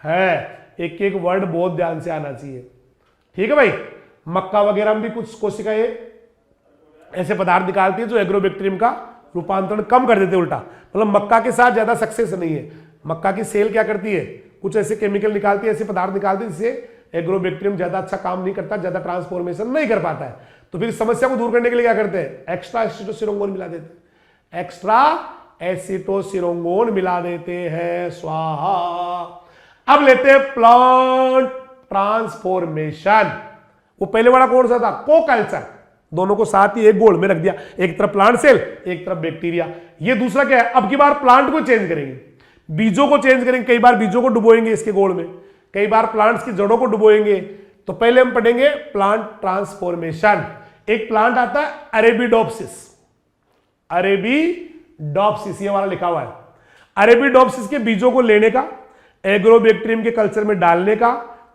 है। एक एक वर्ड बहुत ध्यान से आना चाहिए, ठीक है भाई। मक्का वगैरह में भी कुछ कोशिकाएं ऐसे पदार्थ निकालती है जो एग्रोबैक्टीरियम का रूपांतरण कम कर देते, उल्टा। मतलब मक्का के साथ ज्यादा सक्सेस नहीं है। मक्का की सेल क्या करती है? कुछ ऐसे केमिकल निकालती है, ऐसे पदार्थ निकालती है जिससे एग्रोबैक्टीरियम ज्यादा अच्छा काम नहीं करता, ज्यादा ट्रांसफॉर्मेशन नहीं कर पाता है। तो फिर समस्या को दूर करने के लिए क्या करते हैं? एक्स्ट्रा एसिटोसिरोंगोन मिला देते हैं, एक्स्ट्रा एसिटोसिरोंगोन मिला देते हैं, स्वाहा। अब लेते हैं प्लांट ट्रांसफॉर्मेशन। वो पहले वाला कौन सा था? को कल्चर। दोनों को साथ ही एक गोल में रख दिया, एक तरफ प्लांट सेल, एक तरफ बैक्टीरिया। ये दूसरा क्या है? अब की बार प्लांट को चेंज करेंगे, बीजों को चेंज करेंगे। कई बार बीजों को डुबोएंगे इसके गोल में, कई बार प्लांट्स की जड़ों को डुबोएंगे। तो पहले हम पढ़ेंगे प्लांट ट्रांसफॉर्मेशन। एक प्लांट आता है अरेबिडोप्सिस, अरेबिडोप्सिस ये वाला लिखा हुआ है। अरेबिडोप्सिस के बीजों को लेने का, एग्रोबैक्टीरियम के कल्चर में डालने का।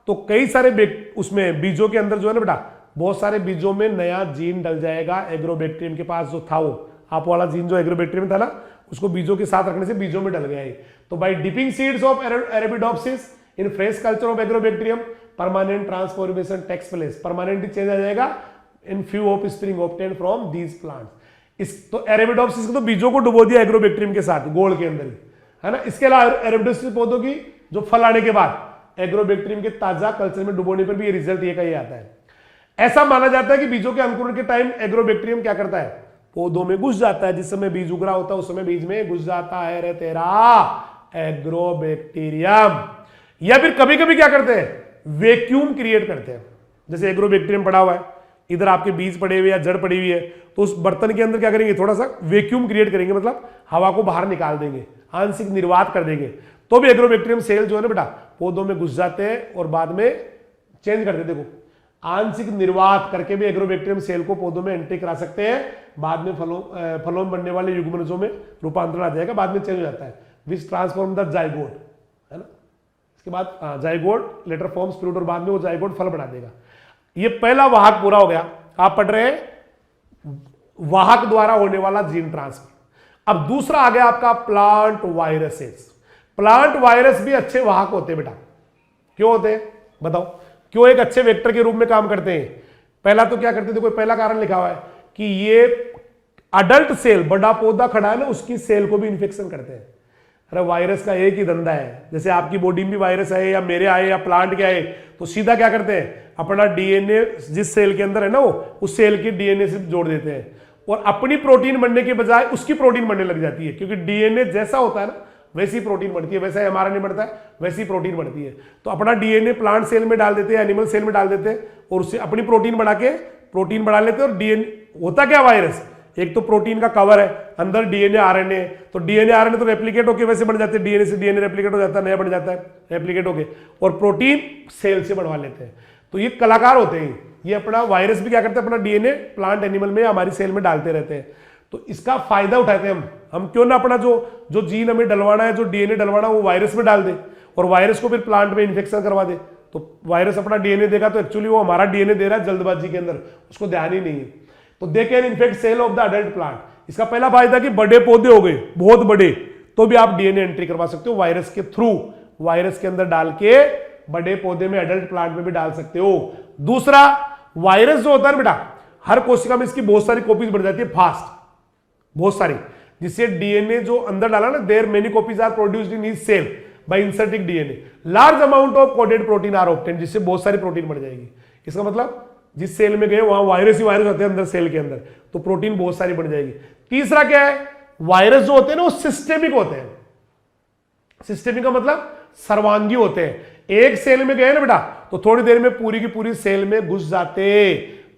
तो कई सारे उसमें बीजों के अंदर जो है ना बेटा, बहुत सारे बीजों में नया जीन डल जाएगा। एग्रोबैक्टीरियम के पास जो था वो आप वाला जीन जो एग्रोबैक्टीरियम था ना, उसको बीजों के साथ रखने से बीजों में डल गया है। तो by dipping seeds of Arabidopsis in fresh culture of Agrobacterium permanent transformation takes place. Permanently change आ जाएगा in few of spring obtain from these plants. इस तो अरेबिडोप्सिस को तो बीजों को डुबो दिया एग्रोबैक्टीरियम के साथ गोल के अंदर ही, है ना। इसके अलावा अरेबिडोप्सिस पौधों की जो फल आने के बाद एग्रोबैक्टीरियम के ताजा कल्चर में डुबोने पर भी ये रिजल्ट ये का ये आता है। ऐसा माना जाता है कि बीजों के अंकुरण के टाइम एग्रोबैक्टीरियम क्या करता है? पौधों में घुस जाता है। जिस समय बीज उग रहा होता है उस समय बीज में घुस जाता है रे तेरा एग्रोबैक्टीरियम। या फिर कभी कभी क्या करते हैं? वैक्यूम क्रिएट करते हैं। जैसे एग्रोबैक्टीरियम पड़ा हुआ है, इधर आपके बीज पड़े हुए या जड़ पड़ी हुई है, तो उस बर्तन के अंदर क्या करेंगे? थोड़ा सा वैक्यूम क्रिएट करेंगे, मतलब हवा को बाहर निकाल देंगे, आंशिक निर्वात कर देंगे। तो भी एग्रोबैक्टीरियम सेल जो है ना बेटा पौधों में घुस जाते हैं और बाद में चेंज करते हैं। देखो, आंशिक निर्वात करके भी एग्रोबैक्टीरियम सेल को पौधों में एंट्री करा सकते हैं। बाद में फलों में बनने वाले युग्मनजों में रूपांतरण आ जाएगा, बाद में चेंज हो जाता है, विच ट्रांसफॉर्म द जाइगोट, है ना। इसके बाद जाइगोट लेटर फॉर्म्स फ्रूट और बाद में वो जाइगोट फल बना देगा। ये पहला वाहक पूरा हो गया। आप पढ़ रहे हैं वाहक द्वारा होने वाला जीन ट्रांसफर। अब दूसरा आ गया आपका प्लांट वायरसेस। प्लांट वायरस भी अच्छे वाहक होते हैं बेटा। क्यों होते हैं बताओ? क्यों एक अच्छे वेक्टर के रूप में काम करते हैं? पहला तो क्या करते थे, कोई पहला कारण लिखा हुआ है कि ये अडल्ट सेल, बड़ा पौधा खड़ा है ना, उसकी सेल को भी इंफेक्शन करते हैं। अरे वायरस का एक ही धंधा है, जैसे आपकी बॉडी में भी वायरस आए या मेरे आए या प्लांट के आए तो सीधा क्या करते हैं? अपना डीएनए जिस सेल के अंदर है ना वो उस सेल के डीएनए से जोड़ देते हैं और अपनी प्रोटीन बनने के बजाय उसकी प्रोटीन बनने लग जाती है। क्योंकि डीएनए जैसा होता है ना वैसी प्रोटीन बनती है, वैसा एमआरएनए बनता है वैसी प्रोटीन बनती है। तो अपना डीएनए प्लांट सेल में डाल देते हैं, एनिमल सेल में डाल देते हैं और उससे अपनी प्रोटीन बना के प्रोटीन बना लेते हैं। और डीएनए होता क्या वायरस? एक तो प्रोटीन का कवर है, अंदर डीएनए आरएनए, तो डीएनए आरएनए तो रेप्लिकेट होकर वैसे बन जाते हैं, डीएनए से डीएनए रेप्लिकेट हो जाता है, नया बन जाता है रेप्लिकेट होके, और प्रोटीन सेल से बनवा लेते हैं। तो ये कलाकार होते हैं। ये अपना वायरस भी क्या करते हैं? अपना डीएनए प्लांट एनिमल में हमारी सेल में डालते रहते हैं। तो इसका फायदा उठाते हैं हम क्यों ना अपना जो जीन हमें डलवाना है, जो डीएनए डलवाना है वो वायरस में डाल दे और वायरस को फिर प्लांट में इन्फेक्शन करवा दे। तो वायरस अपना डीएनए देगा तो एक्चुअली वो हमारा डीएनए दे रहा है जल्दबाजी के अंदर, उसको ध्यान ही नहीं है। तो they can infect cell of the adult plant. इसका पहला फायदा कि बड़े पौधे हो गए बहुत बड़े तो भी आप डीएनए एंट्री करवा सकते हो वायरस के थ्रू, वायरस के अंदर डाल के बड़े पौधे में अडल्ट प्लांट में भी डाल सकते हो। दूसरा, वायरस जो होता है बेटा हर कोशिका में इसकी बहुत सारी कॉपीज बन जाती है फास्ट, बहुत सारी, जिससे डीएनए जो अंदर डाला ना, there many copies are produced in each cell by inserting DNA, large amount of coded protein are obtained, जिससे बहुत सारी प्रोटीन बढ़ जाएगी। इसका मतलब जिस सेल में गए वहां वायरस ही वायरस होते हैं अंदर सेल के अंदर, तो प्रोटीन बहुत सारी बढ़ जाएगी। तीसरा क्या है, वायरस जो होते हैं ना वो सिस्टेमिक होते हैं। सिस्टेमिक का मतलब सर्वांगी होते हैं। एक सेल में गए ना बेटा तो थोड़ी देर में पूरी की पूरी सेल में घुस जाते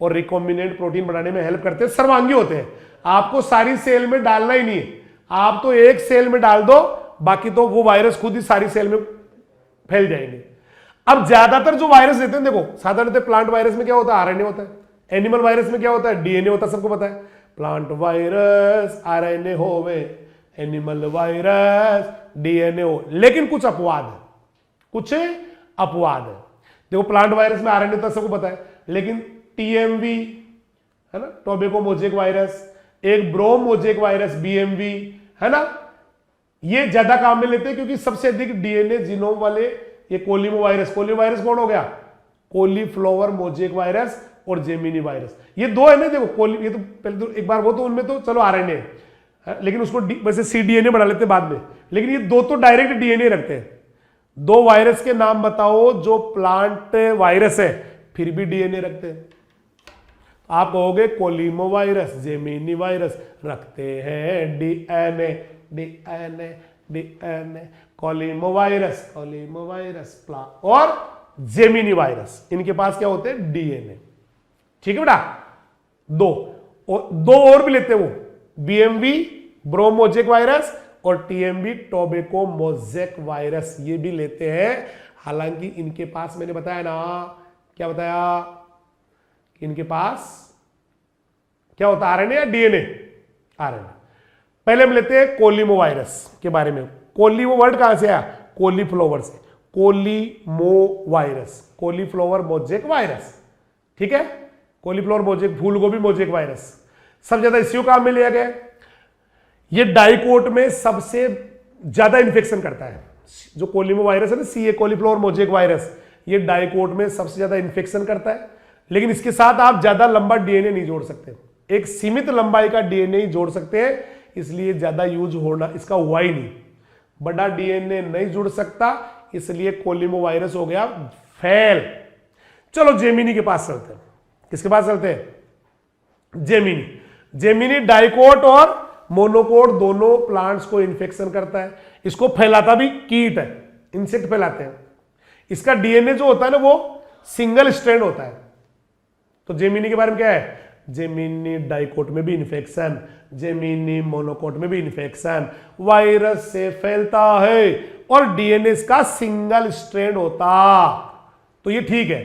और रिकॉम्बिनेंट प्रोटीन बनाने में हेल्प करते हैं, सर्वांगी होते हैं। आपको सारी सेल में डालना ही नहीं है, आप तो एक सेल में डाल दो, बाकी तो वो वायरस खुद ही सारी सेल में फैल जाएंगे। अब ज्यादातर जो वायरस देते हैं, देखो साधारणतः प्लांट वायरस में क्या होता है? आरएनए होता है। एनिमल वायरस में क्या होता है? डीएनए होता है, सबको पता है। प्लांट वायरस आरएनए होवे, एनिमल वायरस डीएनए हो। लेकिन कुछ अपवाद है, कुछ अपवाद है। देखो प्लांट वायरस में आरएनए तो सबको पता है, लेकिन टीएमवी है ना, टोबैको मोजेक वायरस, एक ब्रोम मोजेक वायरस बीएमवी है ना, ये ज्यादा काम में लेते हैं क्योंकि सबसे अधिक डीएनए जीनोम वाले ये कोलिमो वायरस कौन हो गया, कॉलीफ्लावर मोजेक वायरस और जेमिनी वायरस, ये दो है ना। देखो ये तो पहले तो एक बार वो तो उनमें तो चलो आरएनए है, लेकिन उसको वैसे सीडीएनए बना लेते बाद में, लेकिन ये दो तो डायरेक्ट डीएनए रखते हैं। दो वायरस के नाम बताओ जो प्लांट वायरस है फिर भी डीएनए रखते हैं। आप कहोगे कोलिमो वायरस, जेमिनी वायरस रखते हैं डीएनए, डीएनए, डीएनए, कोलिमो वायरस और जेमिनी वायरस, इनके पास क्या होते हैं, डीएनए। ठीक है बेटा, दो और भी लेते हैं वो, बीएमवी ब्रोम मोजेक वायरस और टीएमवी टोबैको मोजेक वायरस, ये भी लेते हैं। हालांकि इनके पास मैंने बताया ना, क्या बताया कि इनके पास क्या होता है, आरएनए या डीएनए, आरएनए। पहले हम लेते हैं कोलिमो वायरस के बारे में। कोलिमो वर्ड कहां से आया, कॉलीफ्लावर से, कोलिमो वायरस, कॉलीफ्लावर मोजेक वायरस। ठीक है, कॉलीफ्लावर मोजेक, फूल गोभी मोजेक वायरस, सब ज्यादा इसी काम में लिया गया। ये डाइकोट में सबसे ज्यादा इंफेक्शन करता है, जो कोलिमो वायरस है ना, सीए कॉलीफ्लावर मोजेक वायरस, ये डाइकोट में सबसे ज्यादा इंफेक्शन करता है। लेकिन इसके साथ आप ज्यादा लंबा डीएनए नहीं जोड़ सकते, एक सीमित लंबाई का डीएनए ही जोड़ सकते हैं, इसलिए ज्यादा यूज होना इसका हुआ ही नहीं। बड़ा डीएनए नहीं जुड़ सकता, इसलिए कोलिमो वायरस हो गया फेल। चलो जेमिनी के पास चलते हैं। किसके पास चलते हैं, जेमिनी डाइकोट और मोनोकोट दोनों प्लांट्स को इन्फेक्शन करता है। इसको फैलाता भी कीट है, इंसेक्ट फैलाते हैं। इसका डीएनए जो होता है ना वो सिंगल स्ट्रैंड होता है। तो जेमिनी के बारे में क्या है, जेमिनी डाइकोट में भी इन्फेक्शन, जेमिनी मोनोकोट में भी इन्फेक्शन, वायरस से फैलता है और डीएनए इसका सिंगल स्ट्रैंड होता, तो ये ठीक है।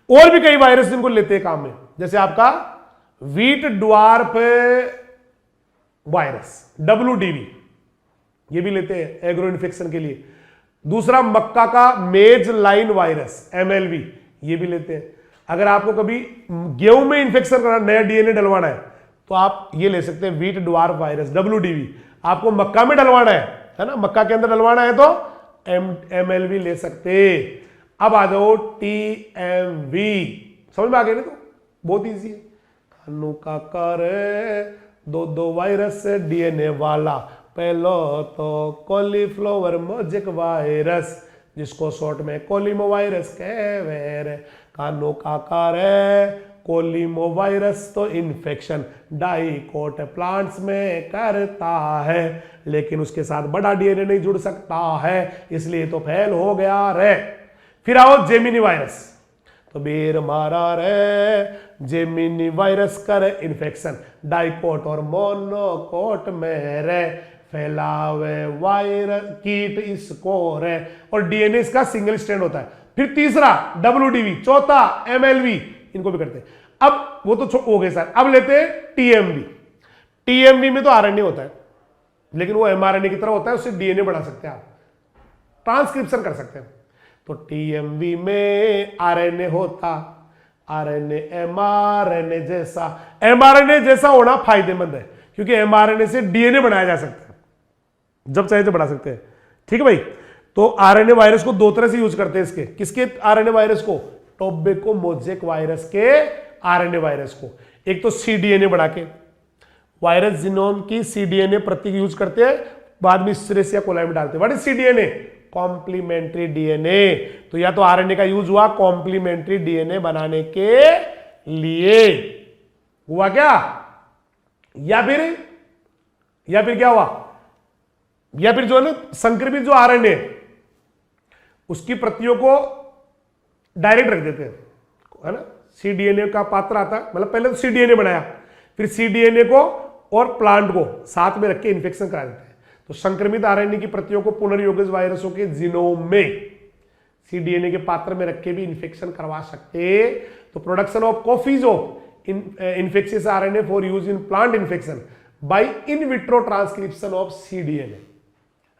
और भी कई वायरस जिनको लेते हैं काम में, जैसे आपका व्हीट ड्वार्फ वायरस WDV, ये भी लेते हैं एग्रो इन्फेक्शन के लिए। दूसरा मक्का का मेज लाइन वायरस MLV, ये भी लेते हैं। अगर आपको कभी गेहूं में इन्फेक्शन करना, नया डीएनए डलवाना है, तो आप ये ले सकते हैं व्हीट ड्वार्फ वायरस WDV। आपको मक्का में डलवाना है ना, मक्का के अंदर डलवाना है तो MLV ले सकते। अब आ जाओ TMV, समझ में आ गया ना, तो बहुत इजी है। खानू का कर दो वायरस डीएनए वाला, पहलो तो कॉलीफ्लावर मोजेक वायरस, जिसको शॉर्ट में कोलिमो वायरस कहवे, कानो का कार है कोलिमो वायरस तो इन्फेक्शन डाइकोट प्लांट्स में करता है, लेकिन उसके साथ बड़ा डीएनए नहीं जुड़ सकता है, इसलिए तो फेल हो गया रे। फिर आओ जेमिनी वायरस, तो बेर मारा रे जेमिनी वायरस कर इन्फेक्शन डाइकोट और मोनोकोट में रे, फैलावे वायरस कीट इसको रे, और डीएनए इसका सिंगल स्ट्रैंड होता है। फिर तीसरा WDV, चौथा MLV, इनको भी करते हैं। अब वो तो हो गए सर, अब लेते हैं TMV में तो आरएनए होता है, लेकिन वो mRNA की तरह होता है, उससे डीएनए बढ़ा सकते हैं, आप ट्रांसक्रिप्शन कर सकते हैं। तो TMV में आरएनए होता, आरएनए mRNA जैसा होना फायदेमंद है, क्योंकि mRNA से डीएनए बनाया जा सकता है, जब चाहे तो बढ़ा सकते हैं। ठीक है भाई, तो आरएनए वायरस को दो तरह से यूज करते हैं। इसके किसके आरएनए वायरस को, टोबैको मोजेक वायरस के आरएनए वायरस को। एक तो cDNA बना के वायरस जीनोम की cDNA प्रति यूज करते हैं, बाद में Escherichia coli में डालते हैं। What is cDNA, complementary DNA. तो या तो आरएनए का यूज हुआ कॉम्प्लीमेंट्री डीएनए बनाने के लिए, हुआ क्या, या फिर क्या हुआ, या फिर जो है ना संक्रमित जो आरएनए उसकी प्रतियों को डायरेक्ट रख देते हैं, है ना। cDNA का पात्र आता है, मतलब पहले तो cDNA बनाया, फिर cDNA को और प्लांट को साथ में रख के इन्फेक्शन करा देते हैं। तो संक्रमित आरएनए की प्रतियों को पुनर्योगज वायरसों के जीनोम में cDNA के पात्र में रख के भी इन्फेक्शन करवा सकते। तो production of copies of infectious RNA for use in plant infection by in vitro transcription of cDNA,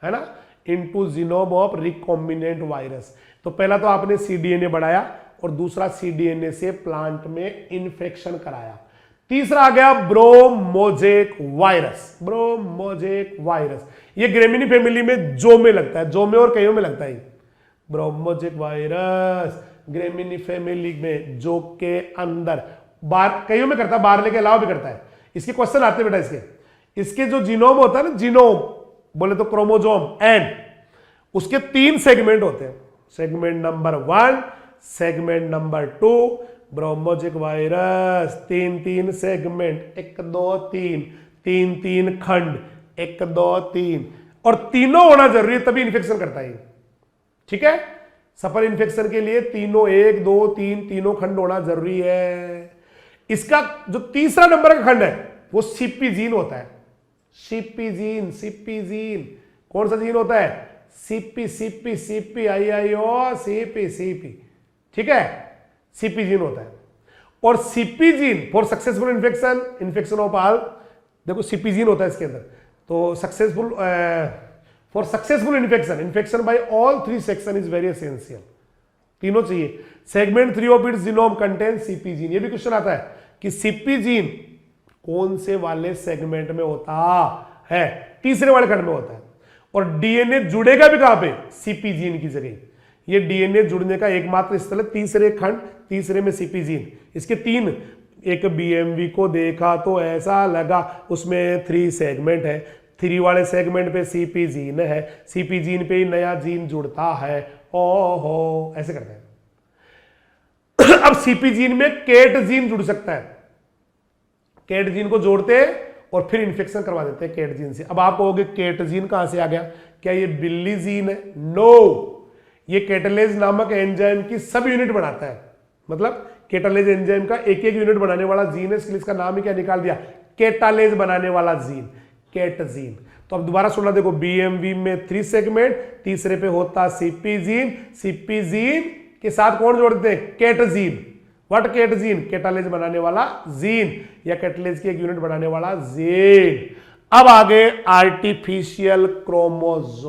है ना। Into genome of recombinant virus. तो पहला तो आपने cDNA बढ़ाया और दूसरा cDNA से प्लांट में इन्फेक्शन कराया। तीसरा आ गया ब्रोमोजेक वायरस। ब्रोमोजेक वायरस ये ग्रेमिनी फैमिली में जो में लगता है, जो में और कईयों में लगता है। ब्रोमोजेक वायरस ग्रेमिनी फैमिली में जो के अंदर बार कईयों में करता है, बारले के अलावा भी करता है। इसके क्वेश्चन आते हैं बेटा, इसके जो जीनोम होता है ना, जीनोम बोले तो क्रोमोजोम एन, उसके 3 सेगमेंट होते हैं। Segment number 1, segment number 2, brome mosaic virus 3 segment, 1 2 3, 3 खंड, 1 2 3, और तीनों होना जरूरी है तभी इन्फेक्शन करता है। ठीक है, सफल इन्फेक्शन के लिए तीनों 1 2 3 तीनों खंड होना जरूरी है। इसका जो तीसरा नंबर का खंड है वो सीपी जीन होता है। सीपी जीन, सीपी जीन कौन सा जीन होता है? CP, CP, CP, IIO, CP, CP. ठीक है, सीपी जीन होता है। और CP gene for successful infection, infection of all, देखो सीपी जीन होता है इसके अंदर। तो successful for successful infection, infection by all 3 section is very essential. तीनों चाहिए। Segment 3 of its genome contain CP gene. ये भी क्वेश्चन आता है कि सीपी जीन कौन से वाले सेगमेंट में होता है? तीसरे वाले खंड में होता है। और डीएनए जुड़ेगा भी कहां पे? सीपी जीन की जगह। ये डीएनए जुड़ने का एकमात्र स्थल है तीसरे खंड, तीसरे में सीपी जीन। इसके 3, एक बीएमवी को देखा तो ऐसा लगा उसमें 3 सेगमेंट है। 3 वाले सेगमेंट पे सीपी जीन है, सीपी जीन पे ही नया जीन जुड़ता है। ओहो, ऐसे करते हैं। अब सीपी जीन में केट जीन जुड़ सकता है। केट जीन को जोड़ते हैं और फिर इन्फेक्शन करवा देते हैं केट जीन से। अब आप कहोगे केट जीन कहां से आ गया? क्या ये बिल्ली जीन है? नो, ये केटलेज नामक एंजाइम की सब यूनिट बनाता है। मतलब केटालेज एंजाइम का एक यूनिट बनाने वाला जीन है, इसलिए इसका नाम ही क्या निकाल दिया? केटालेज बनाने वाला जीन, केट जीन। तो अब दोबारा सुनना, देखो बीएमवी में 3 सेगमेंट, तीसरे पे होता सीपी जीन, सीपी जीन के साथ कौन जोड़ते हैं? Cat gene. What cat gene? Catalase बनाने वाला जीन या केटलेज की एक यूनिट बनाने वाला जीन। अब आगे आर्टिफिशियल क्रोमोसोम।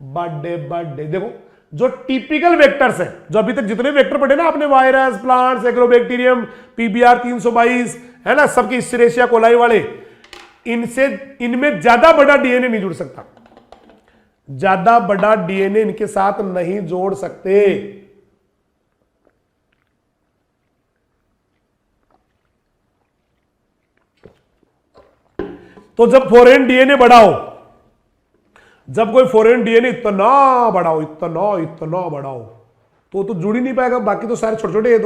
बर्थडे देखो, जो टिपिकल वेक्टर्स है, जो अभी तक जितने वेक्टर पढ़े ना आपने, वायरस, प्लांट्स, एग्रोबैक्टीरियम, पीबीआर 322 है ना, सबके इस्चेरेशिया कोलाई वाले, इनमें ज्यादा बड़ा डीएनए नहीं जुड़ सकता। ज्यादा बड़ा डीएनए इनके साथ नहीं जोड़ सकते। तो जब फॉरेन डीएनए बढ़ाओ, जब कोई फॉरेन डीएनए इतना बढ़ाओ, इतना बढ़ाओ, तो जुड़ ही नहीं पाएगा। बाकी तो सारे छोटे छोटे है।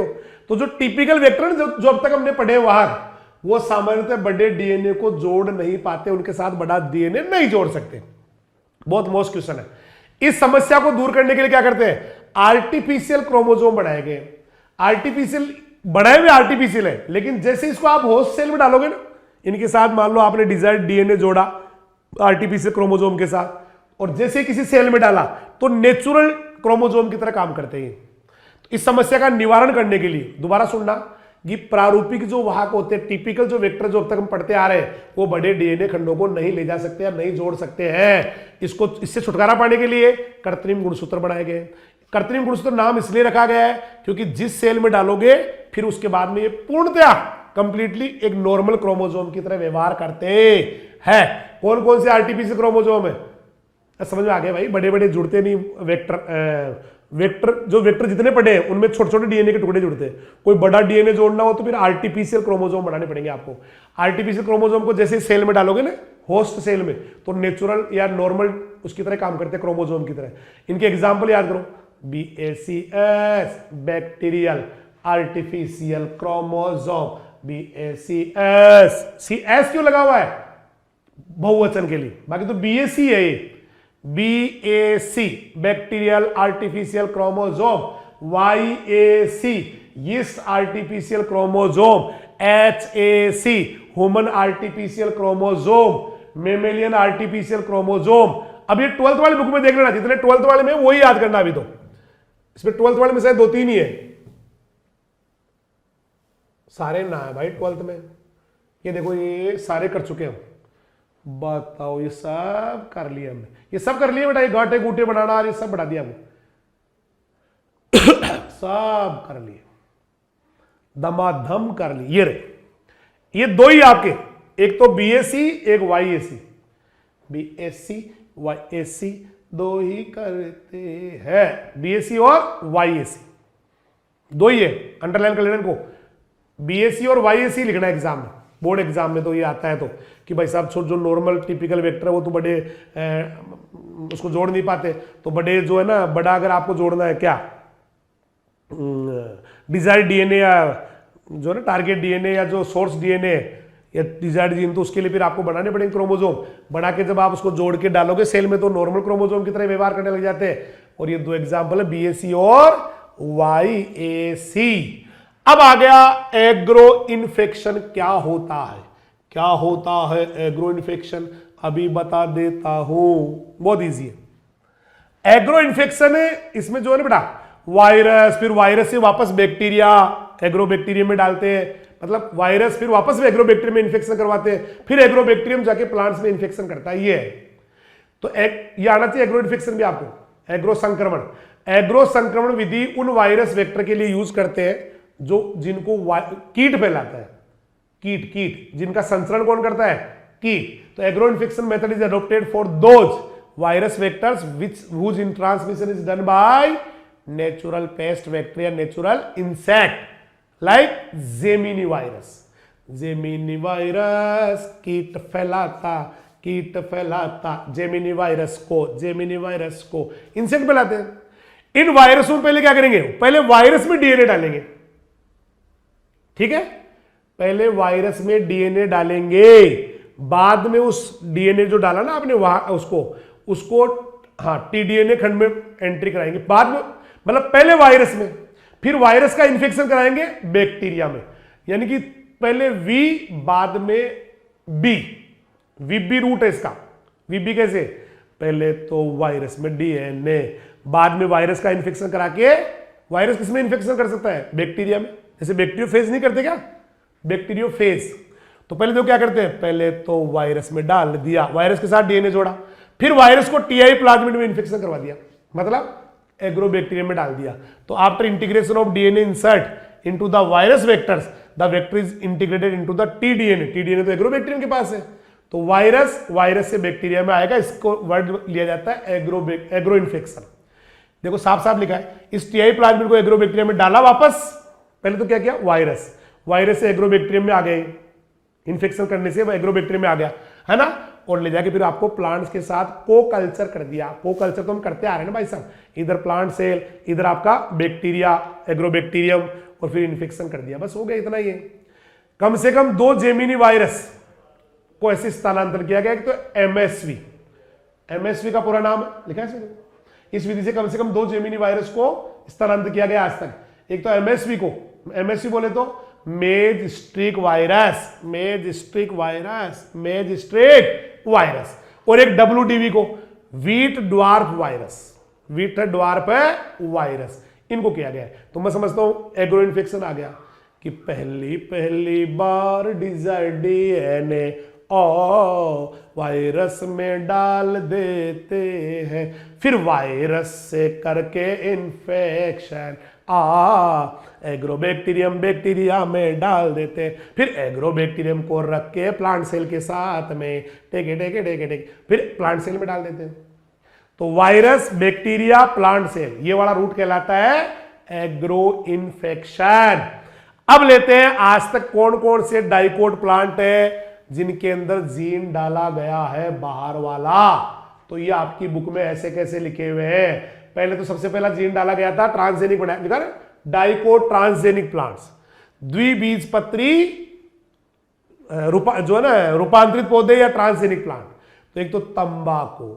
तो जो टिपिकल वेक्टर जो अब तक हमने पढ़े वहां, वो सामान्यतः बड़े डीएनए को जोड़ नहीं पाते, उनके साथ बड़ा डीएनए नहीं जोड़ सकते। बहुत मोस्ट क्वेश्चन है। इस समस्या को दूर करने के लिए क्या करते हैं? आर्टिफिशियल क्रोमोसोम बढ़ाए गए। आर्टिफिशियल बढ़ाए हुए आर्टिफिशियल है, लेकिन जैसे इसको आप होस्ट सेल में डालोगे ना, इनके साथ मान लो आपने डिजायर्ड डीएनए जोड़ा आर्टिफिशियल क्रोमोसोम के साथ, और जैसे किसी सेल में डाला तो नेचुरल क्रोमोसोम की तरह काम करते हैं। तो इस समस्या का निवारण करने के लिए दोबारा सुनना, कि प्रारूपिक जो वाहक होते हैं, टिपिकल जो वेक्टर जो अब तक हम पढ़ते आ रहे हैं, वो बड़े डीएनए खंडों को नहीं ले जा सकते या नहीं जोड़ सकते हैं। इससे छुटकारा पाने के लिए कृत्रिम गुणसूत्र बनाए गए। कृत्रिम गुणसूत्र नाम इसलिए रखा गया है क्योंकि जिस सेल में डालोगे फिर उसके बाद में ये पूर्णतया कंप्लीटली एक नॉर्मल क्रोमोसोम की तरह व्यवहार करते हैं। कौन कौन से आर्टिफिशियल क्रोमोसोम है? समझ में आ गया भाई? बड़े बड़े जुड़ते नहीं वेक्टर जो वेक्टर जितने पड़े हैं उनमें छोटे छोटे डीएनए के टुकड़े जुड़ते हैं। कोई बड़ा डीएनए जोड़ना हो तो फिर आर्टिफिशियल क्रोमोसोम बनाने पड़ेंगे आपको। आर्टिफिशियल क्रोमोसोम को जैसे सेल में डालोगे ना, होस्ट सेल में, तो नेचुरल या नॉर्मल उसकी तरह काम करते हैं, क्रोमोसोम की तरह। इनके एग्जाम्पल याद करो, BACS bacterial artificial chromosome, BACS। CS क्यों लगा हुआ है? बहुवचन के लिए, बाकी तो BAC है ये। BAC bacterial artificial chromosome, YAC yeast artificial chromosome, HAC human artificial chromosome, mammalian artificial chromosome. अब ये 12th वाले बुक में देख लेना, जितने 12th वाले में वही याद करना। अभी तो इसमें 12th वाले में शायद 2-3 ही है, सारे ना है भाई 12th में। ये देखो ये सारे कर चुके हैं, बताओ, ये सब कर लिया हमने, ये सब कर लिया बेटा, ये गांठे गूटे बनाना ये सब बढ़ा दिया हमने, सब कर लिए, दमादम कर लिए। ये रहे, ये दो ही आपके, एक तो बीएससी एक वाईएससी, बीएससी वाईएससी दो ही करते हैं, बीएससी और वाईएससी दो ही है, अंडरलाइन कर लेना इनको, बीएससी और वाईएससी लिखना एग्जाम में, बोर्ड एग्जाम में तो ये आता है तो कि भाई साहब जो नॉर्मल टिपिकल वेक्टर है वो तो बड़े उसको जोड़ नहीं पाते, तो बड़े जो है ना, बड़ा अगर आपको जोड़ना है क्या, डिजायर्ड डीएनए या जो ना टारगेट डीएनए या जो सोर्स डीएनए या डिजायर्ड जीन, तो उसके लिए फिर आपको बनाने पड़ेंगे क्रोमोसोम, बना के जब आप उसको जोड़ के डालोगे सेल में तो नॉर्मल क्रोमोसोम की तरह व्यवहार करने लग जाते हैं। और ये दो एग्जाम्पल है बीएससी और वाईएसी। अब आ गया एग्रो इन्फेक्शन क्या होता है, क्या होता है एग्रो इन्फेक्शन, अभी बता देता हूं, बहुत इजी है। एग्रो इन्फेक्शन है, इसमें जो है ना बेटा वायरस, फिर वायरस से वापस बैक्टीरिया एग्रोबैक्टीरियम में डालते हैं, मतलब वायरस फिर वापस एग्रो बैक्टीरियम में इन्फेक्शन करवाते हैं, फिर एग्रोबैक्टीरियम जाके प्लांट्स में इन्फेक्शन करता है, ये है। तो ये आना चाहिए एग्रो इन्फेक्शन भी आपको, एग्रो संक्रमण। एग्रो संक्रमण विधि उन वायरस वेक्टर के लिए यूज करते हैं जो जिनको कीट फैलाता है, कीट कीट जिनका संचरण कौन करता है, कीट। तो agro infection method is adopted for those virus vectors which whose in transmission is done by natural pest vector या natural insect like gemini virus. Gemini virus कीट फैलाता जेमिनी वायरस को इंसेक्ट फैलाते हैं। इन वायरसों में पहले क्या करेंगे, पहले वायरस में डीएनए डालेंगे, ठीक है, पहले वायरस में डीएनए डालेंगे, बाद में उस डीएनए जो डाला ना आपने वहां उसको हाँ टीडीएनए खंड में एंट्री कराएंगे, बाद में मतलब पहले वायरस में, फिर वायरस का इन्फेक्शन कराएंगे बैक्टीरिया में, यानी कि पहले वी बाद में बी, वीबी रूट है इसका। वीबी कैसे, पहले तो वायरस में डीएनए, बाद में वायरस का इन्फेक्शन करा के, वायरस किसमें इन्फेक्शन कर सकता है, बैक्टीरिया में, जैसे बैक्टीरियोफेज नहीं करते क्या, बैक्टीरियोफेज। तो पहले तो क्या करते हैं, पहले तो वायरस में डाल दिया, वायरस के साथ डीएनए जोड़ा, फिर वायरस को टीआई प्लाज्मिड में इन्फेक्शन करवा दिया, मतलब एग्रोबैक्टीरियम में डाल दिया। तो after integration of DNA insert into the virus vectors the vector is integrated into the T-DNA, T-DNA तो एग्रोबैक्टीरियम के पास है, तो वायरस से बैक्टीरिया में आएगा, इसको वर्ड लिया जाता है एग्रो इन्फेक्शन। देखो साफ साफ लिखा है, इस टीआई प्लाज्मिड को एग्रोबैक्टीरियम में डाला वापस, पहले तो क्या किया, वायरस से एग्रोबैक्टीरियम में आ गए, इन्फेक्शन करने से वो एग्रोबैक्टीरियम में आ गया, है ना, और ले जाके फिर आपको प्लांट्स के साथ को कल्चर कर दिया। को कल्चर तो हम करते आ रहे हैं ना भाई साहब, इधर प्लांट सेल, इधर आपका बैक्टीरिया एग्रोबैक्टीरियम, और फिर इन्फेक्शन कर दिया, बस हो गया, इतना ही है। कम से कम 2 जेमिनी वायरस को ऐसे स्थानांतरण किया गया, एक तो एमएसवी का पूरा नाम लिखा है इसमें, इस विधि से कम 2 जेमिनी वायरस को स्थानांतरित किया गया आज तक। एक तो एमएसवी को, एमएसवी बोले तो मेज स्ट्रिक वायरस, और एक डब्ल्यूडीवी को व्हीट ड्वार्फ वायरस, इनको किया गया है। तो मैं समझता हूं एग्रो इन्फेक्शन आ गया कि पहली बार डिजायर डीएनए वायरस में डाल देते हैं, फिर वायरस से करके इन्फेक्शन एग्रोबैक्टीरियम बैक्टीरिया में डाल देते हैं, फिर एग्रोबैक्टीरियम को रख के प्लांट सेल के साथ में टेके फिर प्लांट सेल में डाल देते हैं। तो वायरस बैक्टीरिया प्लांट सेल, ये वाला रूट कहलाता है एग्रो इन्फेक्शन। अब लेते हैं आज तक कौन कौन से डाइकोट प्लांट है जिनके अंदर जीन डाला गया है बाहर वाला। तो ये आपकी बुक में ऐसे कैसे लिखे हुए हैं। पहले तो सबसे पहला जीन डाला गया था ट्रांसजेनिक, डाइकोट ट्रांसजेनिक प्लांट्स, द्विबीजपत्री जो है ना रूपांतरित पौधे या ट्रांसजेनिक प्लांट। तो एक तो तंबाकू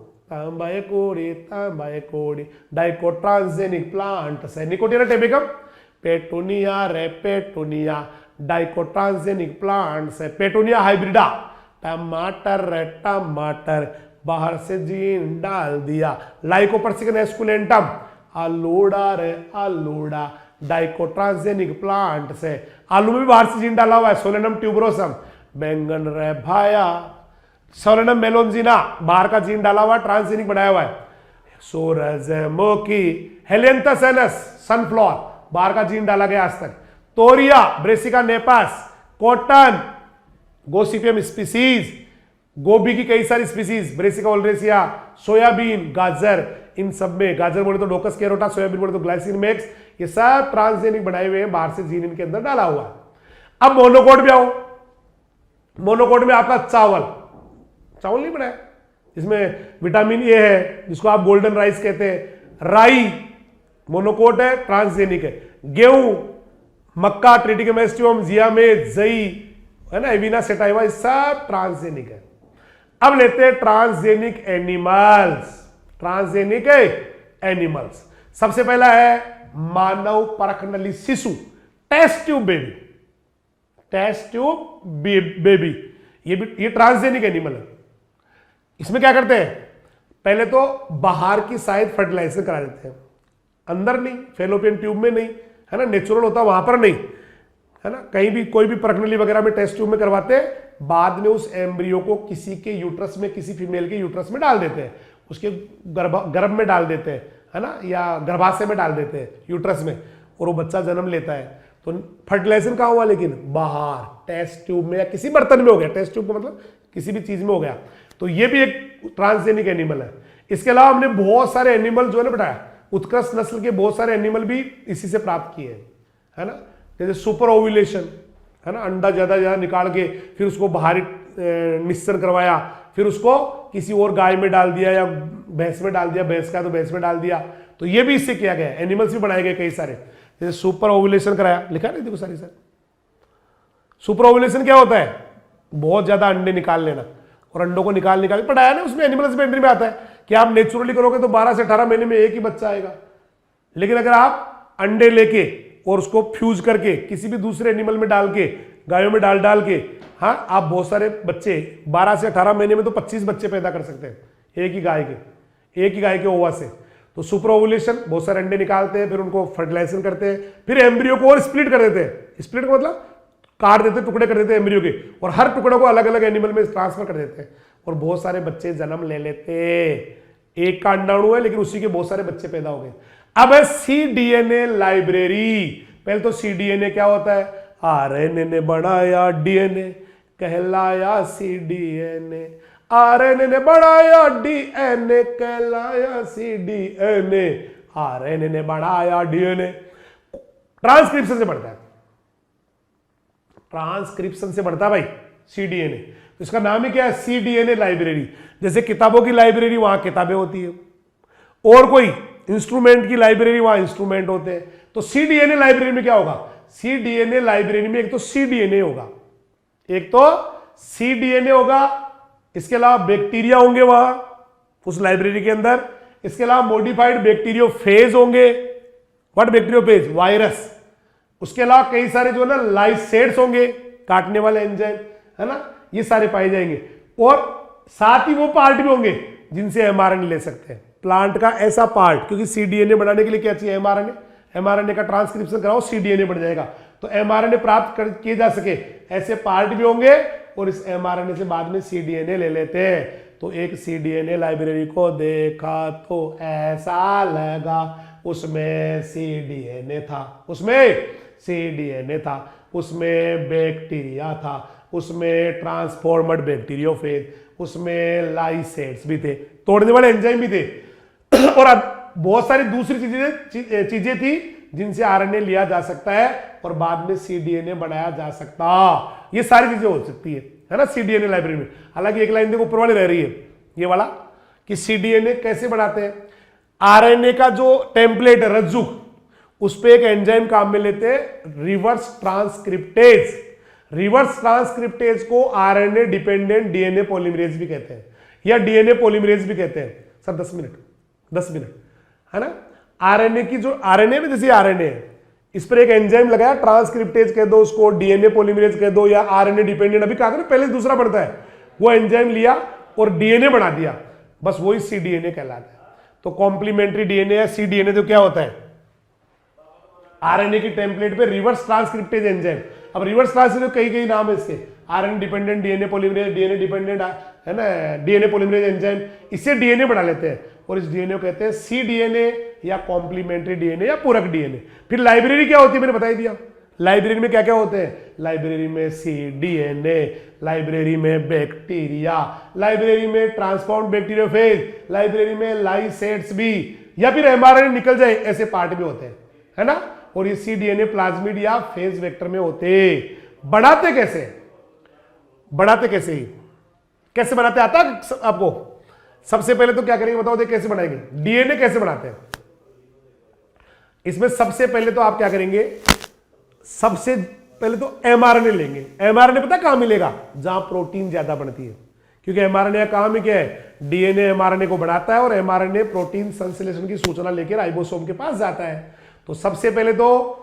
डाइकोट ट्रांसजेनिक प्लांट है, निकोटिया टेबिकम, पेटूनिया रेपेटूनिया डाइकोट ट्रांसजेनिक प्लांट्स है, पेटूनिया हाइब्रिडा, टमाटर बाहर से जीन डाल दिया, लाइकोपर्सिकम एस्कुलेंटम आलूड़ा डाइकोट ट्रांसजेनिक प्लांट्स है, आलू में भी बाहर से जीन डाला हुआ है, सोलेनम ट्यूबरोसम, बैंगन रे भाया सोलेनम मेलोन्जिना बाहर का जीन डाला हुआ, ट्रांसजेनिक बनाया हुआ है। सूरजमुखी, हेलियंथस सनफ्लावर, बाहर का जीन डाला गया आज तक। तोरिया, ब्रेसिका नेपास, कॉटन, गोसिपियम स्पीसीज, गोभी की कई सारी स्पीसीज, ब्रेसिका ओल्ड्रेसिया, सोयाबीन, गाजर, इन सब में, गाजर बोले तो डोकस कैरोटा, सोयाबीन बोले तो ग्लाइसिन मैक्स, ये सब ट्रांसजेनिक बनाए हुए हैं, बाहर से जीन इनके अंदर डाला हुआ है। अब मोनोकोट में आओ, मोनोकोट में आपका चावल, चावल नहीं बनाया, इसमें विटामिन ए है जिसको आप गोल्डन राइस कहते हैं, राई मोनोकोट है, ट्रांसजेनिक है। गेहूं, मक्का, ट्रिटिकम एस्टिवम, जियामेट, जई है ना, एविना सेटाइवा, सब ट्रांसजेनिक है। अब लेते हैं ट्रांसजेनिक एनिमल्स, ट्रांसजेनिक एनिमल्स। सबसे पहला है मानव परखनली शिशु, test tube baby, test tube baby, ये ट्रांसजेनिक एनिमल है। इसमें क्या करते हैं, पहले तो बाहर की साइड फर्टिलाइजेशन करा देते हैं, अंदर नहीं, फेलोपियन ट्यूब में नहीं, है ना, नेचुरल होता वहां पर नहीं, है ना, कहीं भी कोई भी परखनली वगैरह में टेस्ट ट्यूब में करवाते हैं, बाद में उस एम्ब्रियो को किसी के यूट्रस में, किसी फीमेल के यूट्रस में डाल देते हैं, उसके गर्भ में डाल देते हैं, है ना, या गर्भाशय में डाल देते हैं यूट्रस में, और वो बच्चा जन्म लेता है। तो फर्टिलाइजेशन कहाँ हुआ, लेकिन बाहर टेस्ट ट्यूब में या किसी बर्तन में हो गया, टेस्ट ट्यूब को मतलब किसी भी चीज में हो गया। तो ये भी एक ट्रांसजेनिक एनिमल है। इसके अलावा हमने बहुत सारे एनिमल जो है ना बताया, उत्कृष्ट नस्ल के बहुत सारे एनिमल भी इसी से प्राप्त किए हैं, है ना, जैसे सुपर ओव्यूलेशन, है ना, अंडा ज्यादा निकाल के फिर उसको बाहरी निस्सन करवाया, फिर उसको किसी और गाय में डाल दिया या भैंस में डाल दिया, भैंस का तो भैंस में डाल दिया, तो ये भी इससे किया गया। एनिमल्स भी बनाए गए कई सारे, जैसे सुपर ओव्यूलेशन कराया, लिखा नहीं देखो सारी सर। सुपर ओव्यूलेशन क्या होता है, बहुत ज्यादा अंडे निकाल लेना, और अंडों को निकाल पढ़ाया ना, उसमें एनिमल हस्बेंड्री में आता है कि आप नेचुरली करोगे तो 12 से 18 महीने में एक ही बच्चा आएगा, लेकिन अगर आप अंडे लेके और उसको फ्यूज करके किसी भी दूसरे एनिमल में डाल के, गायों में डाल के, हाँ, आप बहुत सारे बच्चे 12 से 18 महीने में तो 25 बच्चे पैदा कर सकते हैं एक ही गाय के ओवा से। तो सुपर ओव्यूलेशन, बहुत सारे अंडे निकालते हैं, फिर उनको फर्टिलाइजेशन करते हैं, फिर एम्ब्रियो को और स्प्लिट कर देते हैं, स्प्लिट का मतलब काट देते, टुकड़े कर देते हैं एम्ब्रियो के, और हर टुकड़े को अलग अलग एनिमल में ट्रांसफर कर देते हैं, और बहुत सारे बच्चे जन्म ले लेते। एक का अंडाणु है लेकिन उसी के बहुत सारे बच्चे पैदा हो गए। अब है सीडीएनए लाइब्रेरी। पहले तो सीडीएनए क्या होता है, आरएनए ने बनाया डीएनए, कहलाया सीडीएनए, आरएनए ने बनाया डीएनए, कहलाया सीडीएनए, आरएनए ने बनाया डीएनए। ट्रांसक्रिप्शन से बढ़ता है, ट्रांसक्रिप्शन से बढ़ता है भाई सीडीएनए, तो इसका नाम ही क्या है, सीडीएनए लाइब्रेरी। जैसे किताबों की लाइब्रेरी वहां किताबें होती है, और कोई इंस्ट्रूमेंट की लाइब्रेरी वहां इंस्ट्रूमेंट होते हैं। तो सीडीएनए लाइब्रेरी में क्या होगा, सीडीएनए लाइब्रेरी में एक तो सीडीएनए होगा, एक तो सीडीएनए होगा, इसके अलावा बैक्टीरिया होंगे वहां उस लाइब्रेरी के अंदर, इसके अलावा मॉडिफाइड बैक्टीरियोफेज होंगे, व्हाट बैक्टीरियोफेज, वायरस, उसके अलावा कई सारे जो है ना लाइसेट्स होंगे, काटने वाले एंजाइम, है ना, ये सारे पाए जाएंगे, और साथ ही वो पार्ट भी होंगे जिनसे एमआरएनए ले सकते हैं, प्लांट का ऐसा पार्ट, क्योंकि सीडीएनए बनाने के लिए क्या चाहिए, एमआरएनए, एमआरएनए का ट्रांसक्रिप्शन कराओ सीडीएनए बन जाएगा। तो एमआरएनए प्राप्त किए जा सके ऐसे पार्ट भी होंगे, और इस एमआरएनए से बाद में सीडीएनए ले लेते हैं। तो एक सीडीएनए लाइब्रेरी को देखा तो ऐसा लगा उसमें सीडीएनए था, उसमें सीडीएनए था, उसमें बैक्टीरिया था, उसमें ट्रांसफॉर्मड बैक्टीरियोफेज, उसमें लाइसेट्स भी थे, तोड़ने वाले एंजाइम भी थे, और अब बहुत सारी दूसरी चीजें थी जिनसे आरएनए लिया जा सकता है और बाद में सीडीएनए बनाया जा सकता। ये सारी चीजें हो सकती है ना सीडीएनए लाइब्रेरी में। हालांकि एक लाइन देखो ऊपर वाली रह रही है ये वाला कि सीडीएनए कैसे बनाते हैं, आरएनए का जो टेम्पलेट है रज्जु, उस पर एक एंजाइम काम में लेते हैं, रिवर्स ट्रांसक्रिप्टेज। रिवर्स ट्रांसक्रिप्टेज को आरएनए डिपेंडेंट डीएनए पॉलीमरेज भी कहते हैं, या डीएनए पॉलीमरेज भी कहते हैं। सर 10 मिनट है ना। आरएनए की जो आरएनए में जैसे आरएनए है, इस पर एक एंजाइम लगाया, ट्रांसक्रिप्टेज कह दो उसको, डीएनए पॉलीमरेज कह दो, या आरएनए डिपेंडेंट, अभी कहा था पहले दूसरा बढ़ता है, वो एंजाइम लिया और डीएनए बना दिया, बस वही सीडीएनए कहलाता है। तो कॉम्प्लीमेंट्री डीएनए या सीडीएनए तो क्या होता है, आरएनए की टेम्पलेट पे रिवर्स ट्रांसक्रिप्टेज एंजाइम। अब रिवर्स ट्रांसक्रिप्टेज कई नाम है इसके, RNA dependent DNA polymerase, DNA dependent है ना, डीएनए पॉलीमरेज एंजाइम, इससे डीएनए बना लेते हैं और इस डीएनए को कहते हैं सी डीएनए या कॉम्प्लीमेंट्री डीएनए या पूरक डीएनए। फिर लाइब्रेरी क्या होती है मैंने बता ही दिया। लाइब्रेरी में क्या क्या होते हैं, लाइब्रेरी में सी डीएनए, लाइब्रेरी में बैक्टीरिया, लाइब्रेरी में ट्रांसफॉर्म्ड बैक्टीरियोफेज, लाइब्रेरी में लाइसेट्स भी, या फिर एमआरएनए निकल जाए ऐसे पार्ट भी होते हैं, है ना। और ये सी डीएनए प्लाज्मिड या फेज वेक्टर में होते। बढ़ाते कैसे, बढ़ाते कैसे, कैसे बनाते आता है आपको? सबसे पहले तो क्या करेंगे बताओ, दे कैसे बनाएंगे, डीएनए कैसे बनाते हैं। इसमें सबसे पहले तो आप क्या करेंगे, सबसे पहले तो एमआरएनए लेंगे। एमआरएनए पता कहां मिलेगा, जहां प्रोटीन ज्यादा बनती है, क्योंकि एमआरएनए का काम ही क्या है, डीएनए एमआरएनए को बढ़ाता है और एमआरएनए प्रोटीन संश्लेषण की सूचना लेकर राइबोसोम के पास जाता है। तो सबसे पहले तो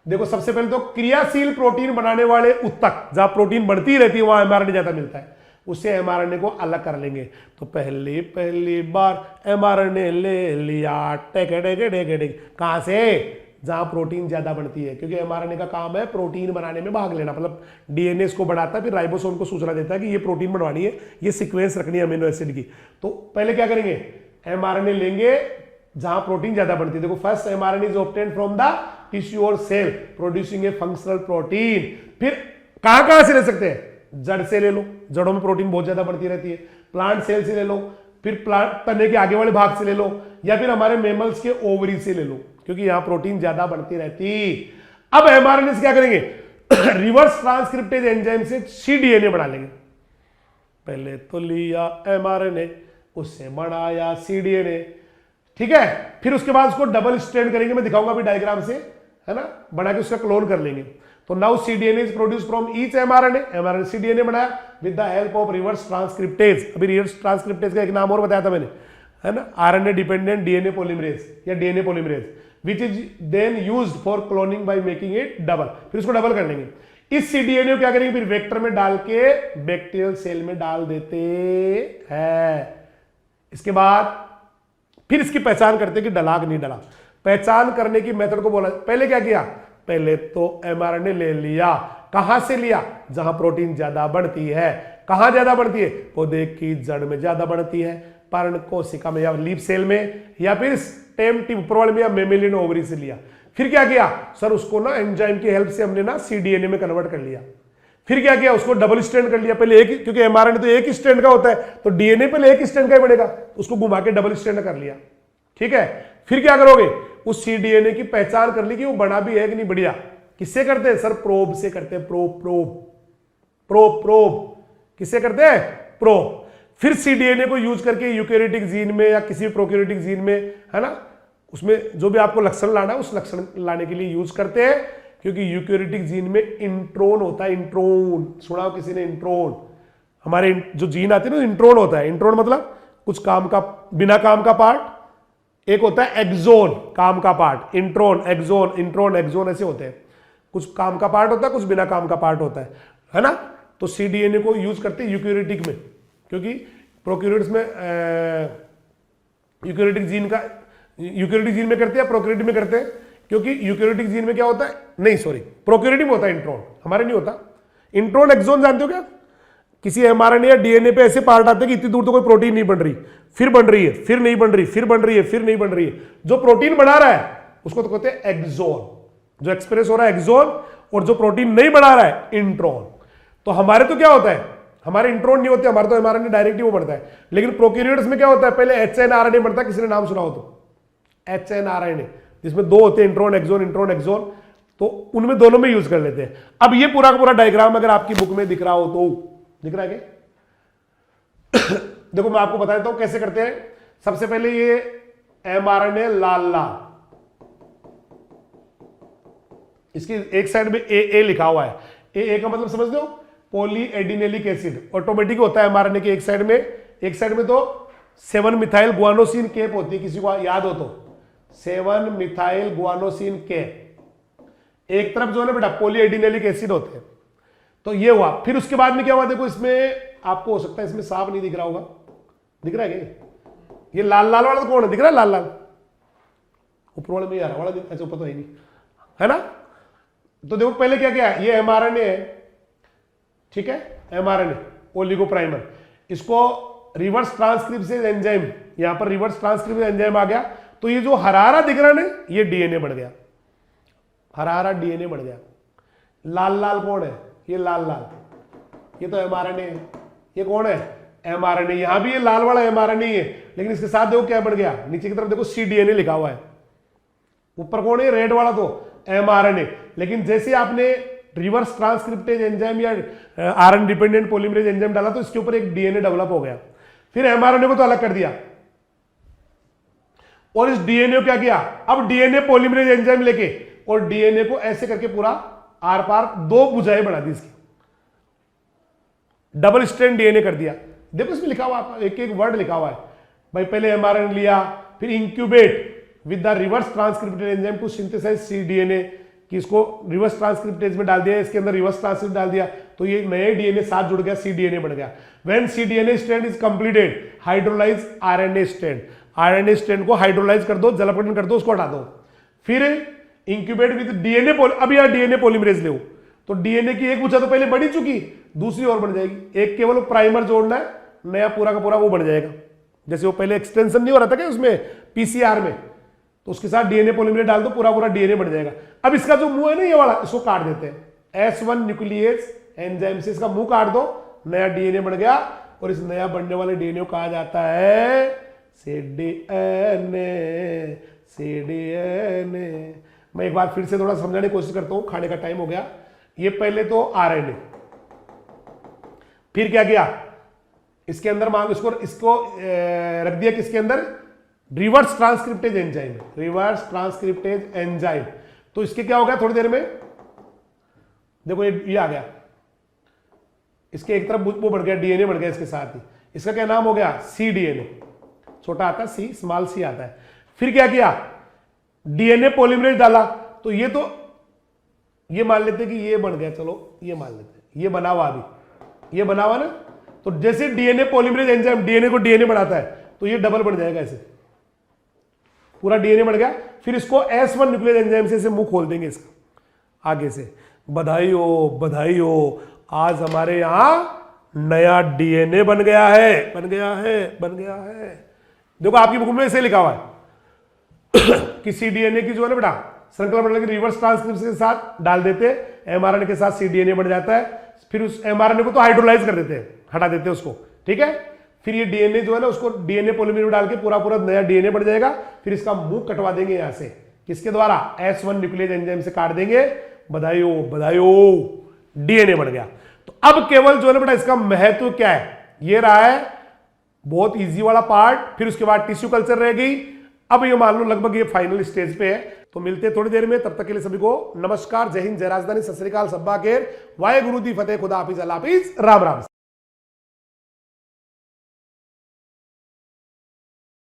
देखो, सबसे पहले तो क्रियाशील प्रोटीन बनाने वाले उत्तक, जहां प्रोटीन बढ़ती रहती है वहां एमआरएनए ज्यादा मिलता है, उससे एमआरएनए को अलग कर लेंगे। तो पहली बार एमआरएनए ले लिया, कहां से, जहां प्रोटीन ज्यादा बनती है, क्योंकि एमआरएनए का काम है प्रोटीन बनाने में भाग लेना, मतलब डीएनए इसको बनाता है, फिर राइबोसोम को सूचना देता है कि ये प्रोटीन बनवानी है, ये सीक्वेंस रखनी है अमीनो एसिड की। तो पहले क्या करेंगे, एमआरएनए लेंगे जहां प्रोटीन ज्यादा बनती है। देखो, first mRNA is obtained from the tissue और सेल प्रोड्यूसिंग ए फंक्शनल प्रोटीन। फिर कहां से ले सकते हैं, जड़ से ले लो, जड़ों में प्रोटीन बहुत ज्यादा बढ़ती रहती है, प्लांट सेल से ले लो, फिर प्लांट तने के आगे वाले भाग से ले लो, या फिर हमारे मेमल्स के ओवरी से ले लो, क्योंकि यहां प्रोटीन ज्यादा बढ़ती रहती। अब एमआरएनए से क्या करेंगे, रिवर्स ट्रांसक्रिप्टेज एंजाइम से सीडीएनए बना लेंगे। पहले तो लिया एमआरएनए, उससे बनाया सीडीएनए, ठीक है। फिर उसके बाद उसको डबल स्ट्रैंड करेंगे, मैं दिखाऊंगा अभी डायग्राम से, है ना, बना के उसका क्लोन कर लेंगे। तो now cDNA is produce from each mRNA, mRNA cDNA बनाया with the help of reverse transcriptase. अभी रिवर्स ट्रांसक्रिप्टेज का एक नाम और बताया था मैंने, है ना, आरएनए डिपेंडेंट डीएनए पॉलीमरेज या DNA polymerase, which is then used for cloning by making it double. फिर उसको डबल कर लेंगे। इस सीडीएनए को क्या करेंगे, फिर वेक्टर में डाल के बैक्टीरियल सेल में डाल देते हैं। इसके बाद फिर इसकी पहचान करते कि डला कि नहीं डला। पहचान करने की मेथड को बोला, पहले क्या किया, पहले तो एमआरएनए ले लिया। कहां से लिया, जहां प्रोटीन ज्यादा बढ़ती है। कहां ज्यादा बढ़ती है, पौधे की जड़ में ज्यादा बढ़ती है, पर्ण कोशिका में या लीफ सेल में, या फिर स्टेम टिप ऊपर वाले में, या मेमेलियन ओवरी से लिया। फिर क्या किया सर, उसको ना एंजाइम की हेल्प से हमने ना सीडीएनए में कन्वर्ट कर लिया। फिर क्या किया, उसको डबल स्ट्रैंड कर लिया। पहले एक, क्योंकि एमआरएनए तो एक ही स्ट्रैंड का होता है, तो डीएनए पहले एक ही स्ट्रैंड का ही बनेगा, उसको घुमा के डबल स्ट्रैंड कर लिया, ठीक है। फिर क्या करोगे, उस सीडीएनए की पहचान कर ली कि वो बड़ा भी है कि नहीं बढ़िया। किससे करते हैं सर, प्रोब से करते हैं, प्रोब किससे करते हैं, प्रोब। फिर सीडीएनए को यूज करके यूकेरियोटिक जीन में या किसी प्रोकैरियोटिक जीन में, है ना, उसमें जो भी आपको लक्षण लाना है उस लक्षण लाने के लिए यूज करते हैं, क्योंकि यूकेरियोटिक जीन में इंट्रोन होता है। इंट्रोन सुना हो किसी ने, इंट्रोन, हमारे जो जीन आते हैं ना, इंट्रोन होता है। इंट्रोन मतलब कुछ काम का, बिना काम का पार्ट। एक होता है एक्सोन, काम का part. Intron, exon, intron, exon ऐसे होते हैं। कुछ काम का पार्ट होता है, कुछ बिना काम का पार्ट होता है ना। तो सीडीएनए को यूज करते हैं यूकेरियोटिक में, क्योंकि प्रोकैरियोट्स में यूकेरियोटिक जीन में करते हैं, प्रोकैरियोटिक में करते हैं। क्योंकि यूकेरियोटिक जीन में क्या होता है, नहीं सॉरी, प्रोकैरियोटिक में होता है इंट्रोन, हमारे नहीं होता। इंट्रोन एक्सोन जानते हो क्या, किसी एमआरएनए या डीएनए पे ऐसे पार्ट आते हैं कि इतनी दूर तो कोई प्रोटीन नहीं बन रही, फिर बन रही है, फिर नहीं बन रही, फिर बन रही है, फिर नहीं बन रही है। जो प्रोटीन बना रहा है उसको तो कहते हैं एक्सोन, जो एक्सप्रेस हो रहा है एक्सोन, और जो प्रोटीन नहीं बना रहा है इंट्रोन। तो हमारे तो क्या होता है, हमारे इंट्रोन नहीं होते, हमारे तो एमआरएनए डायरेक्ट ही वो बनता है। लेकिन प्रोकैरियोट्स में क्या होता है, पहले एचएनआरएनए बनता है, किसी ने नाम सुना हो तो, एचएनआरएनए, जिसमें दो होते हैं, इंट्रोन एक्सोन, इंट्रोन एक्सोन, तो उनमें दोनों में यूज कर लेते हैं। अब ये पूरा का पूरा डायग्राम अगर आपकी बुक में दिख रहा हो तो, दिख रहा है क्या? देखो मैं आपको बता देता हूं कैसे करते हैं। सबसे पहले ये एमआरएनए लाल लाल, इसकी एक साइड में ए लिखा हुआ है। ए का मतलब समझ दो, पॉली एडिनेलिक एसिड, ऑटोमेटिक होता है एमआरएनए के एक साइड में तो 7 मिथाइल गुआनोसिन केप होती है, किसी को याद हो तो 7 मिथाइल गुआनोसिन केप। एक तरफ जो है ना बेटा पॉली एडिनेलिक एसिड होते हैं। तो ये हुआ। फिर उसके बाद में क्या हुआ, देखो इसमें आपको हो सकता है इसमें सांप नहीं दिख रहा होगा, दिख रहा है क्या? ये लाल लाल वाला तो कौन है, दिख रहा है लाल लाल, ऊपर वाले में आ रहा वाला, ऐसे ऊपर तो है नहीं, है ना। तो देखो पहले क्या क्या है, ये एमआरएनए है, ठीक है, एमआरएनए ओलिगोप्राइमर। इसको रिवर्स ट्रांसक्रिप्शन एंजाइम, यहां पर रिवर्स ट्रांसक्रिप्शन एंजाइम आ गया, तो ये जो हरा दिख रहा है ये डीएनए बढ़ गया, हरा डीएनए बढ़ गया। लाल लाल कौन है? ये लाल लाल, ये तो एमआरएनए है। ये कौन है? एमआरएनए। यहां भी ये लाल वाला एमआरएनए है, लेकिन इसके साथ देखो क्या बढ़ गया, नीचे की तरफ देखो सीडीएनए लिखा हुआ है। ऊपर कौन है? रेड वाला तो एमआरएनए। लेकिन जैसे आपने रिवर्स ट्रांसक्रिप्टेज एंजाइम या आरएन डिपेंडेंट पॉलीमरेज एंजाइम डाला तो इसके ऊपर एक डीएनए डेवलप हो गया, फिर एमआरएनए को तो अलग कर दिया, और इस डीएनए को क्या किया, अब डीएनए पॉलीमरेज एंजाइम लेके और डीएनए को ऐसे करके पूरा आर पार 2 भुजाएं बढ़ा दी इसकी, डबल स्ट्रैंड डीएनए कर दिया। देखो इसमें लिखा हुआ, एक एक वर्ड लिखा हुआ है भाई, पहले एमआरएनए लिया, फिर incubate with the reverse transcriptase enzyme to synthesise cDNA, कि इसको रिवर्स ट्रांसक्रिप्टेज में डाल दिया, इसके अंदर रिवर्स ट्रांसक्रिप्ट डाल दिया, तो ये नए डीएनए साथ जुड़ गया, सीडीएनए बन गया। When cDNA strand is completed, hydrolyse RNA strand, RNA strand को हाइड्रोलाइज कर दो, जलापटन कर दो, उसको हटा दो। फिर इंक्यूबेट विद डीएनए, अब यहां डीएनए पॉलीमरेज ले, तो डीएनए की एक भुजा तो पहले बढ़ी चुकी, दूसरी और बन जाएगी, एक केवल प्राइमर जोड़ना है, नया पूरा का पूरा वो बन जाएगा। जैसे वो पहले एक्सटेंशन नहीं हो रहा था क्या उसमें पीसीआर में, तो उसके साथ डीएनए पॉलीमरेज डाल दो, पूरा पूरा डीएनए बन जाएगा। अब इसका जो मुंह है ना ये वाला, इसको काट देते हैं, S1 न्यूक्लियस एंजाइम से इसका मुंह काट दो, नया डीएनए बन गया, और इस नया बनने वाले डीएनए को कहा जाता है सीडीएनए, सीडीएनए। मैं एक बार फिर से थोड़ा समझाने की कोशिश करता हूं, खाने का टाइम हो गया। ये पहले तो आरएनए, फिर क्या किया, इसके अंदर मान इसको रख दिया किसके अंदर, reverse transcriptase enzyme, reverse transcriptase enzyme. तो इसके क्या हो गया थोड़ी देर में, देखो ये आ गया, इसके एक तरफ वो बढ़ गया, डीएनए बढ़ गया इसके साथ ही, इसका क्या नाम हो गया, सीडीएनए, छोटा आता है सी, स्मॉल सी आता है। फिर क्या किया, डीएनए पॉलीमरेज डाला, तो ये मान लेते कि ये बन गया, चलो ये मान लेते, ये बना हुआ, अभी ये बना हुआ ना, तो जैसे डीएनए पॉलीमरेज एंजाइम डीएनए को डीएनए बढ़ाता है, तो ये डबल बन जाएगा, ऐसे पूरा डीएनए बढ़ गया। फिर इसको S1 न्यूक्लियस एंजाइम से इसे मुंह खोल देंगे इसका आगे से। बधाई हो, बधाई हो, आज हमारे यहां नया डीएनए बन गया है, बन गया है, बन गया है। देखो आपकी बुक में ऐसे लिखा हुआ है कि सीडीएनए की जो है ना बेटा श्रृंखला बदल के रिवर्स ट्रांसक्रिप्शन के साथ डाल देते, एमआरएनए के साथ सीडीएनए बन जाता है, फिर उस एमआरएनए को तो हाइड्रोलाइज कर देते हैं, हटा देते हैं उसको, ठीक है। फिर ये डीएनए जो है ना उसको डीएनए पॉलीमरेज में डाल के पूरा पूरा नया डीएनए बन जाएगा। फिर इसका मुंह कटवा देंगे यहां से, किसके द्वारा, S1 न्यूक्लियस एंजाइम से काट देंगे। बधाई हो, बधाई हो, डीएनए बन गया। तो अब केवल जो है ना बेटा इसका महत्व क्या है, ये रहा है बहुत इजी वाला पार्ट। फिर उसके बाद टिश्यू कल्चर रह गई। अब ये मान लो लगभग ये फाइनल स्टेज पे है, तो मिलते हैं थोड़ी देर में। तब तक के लिए सभी को नमस्कार, जय हिंद, जय राजधानी, सत श्री अकाल, सब्बा खेर, वाहे गुरु दी फतेह, खुदा हाफिज, अल्लाह हाफिज, राम राम।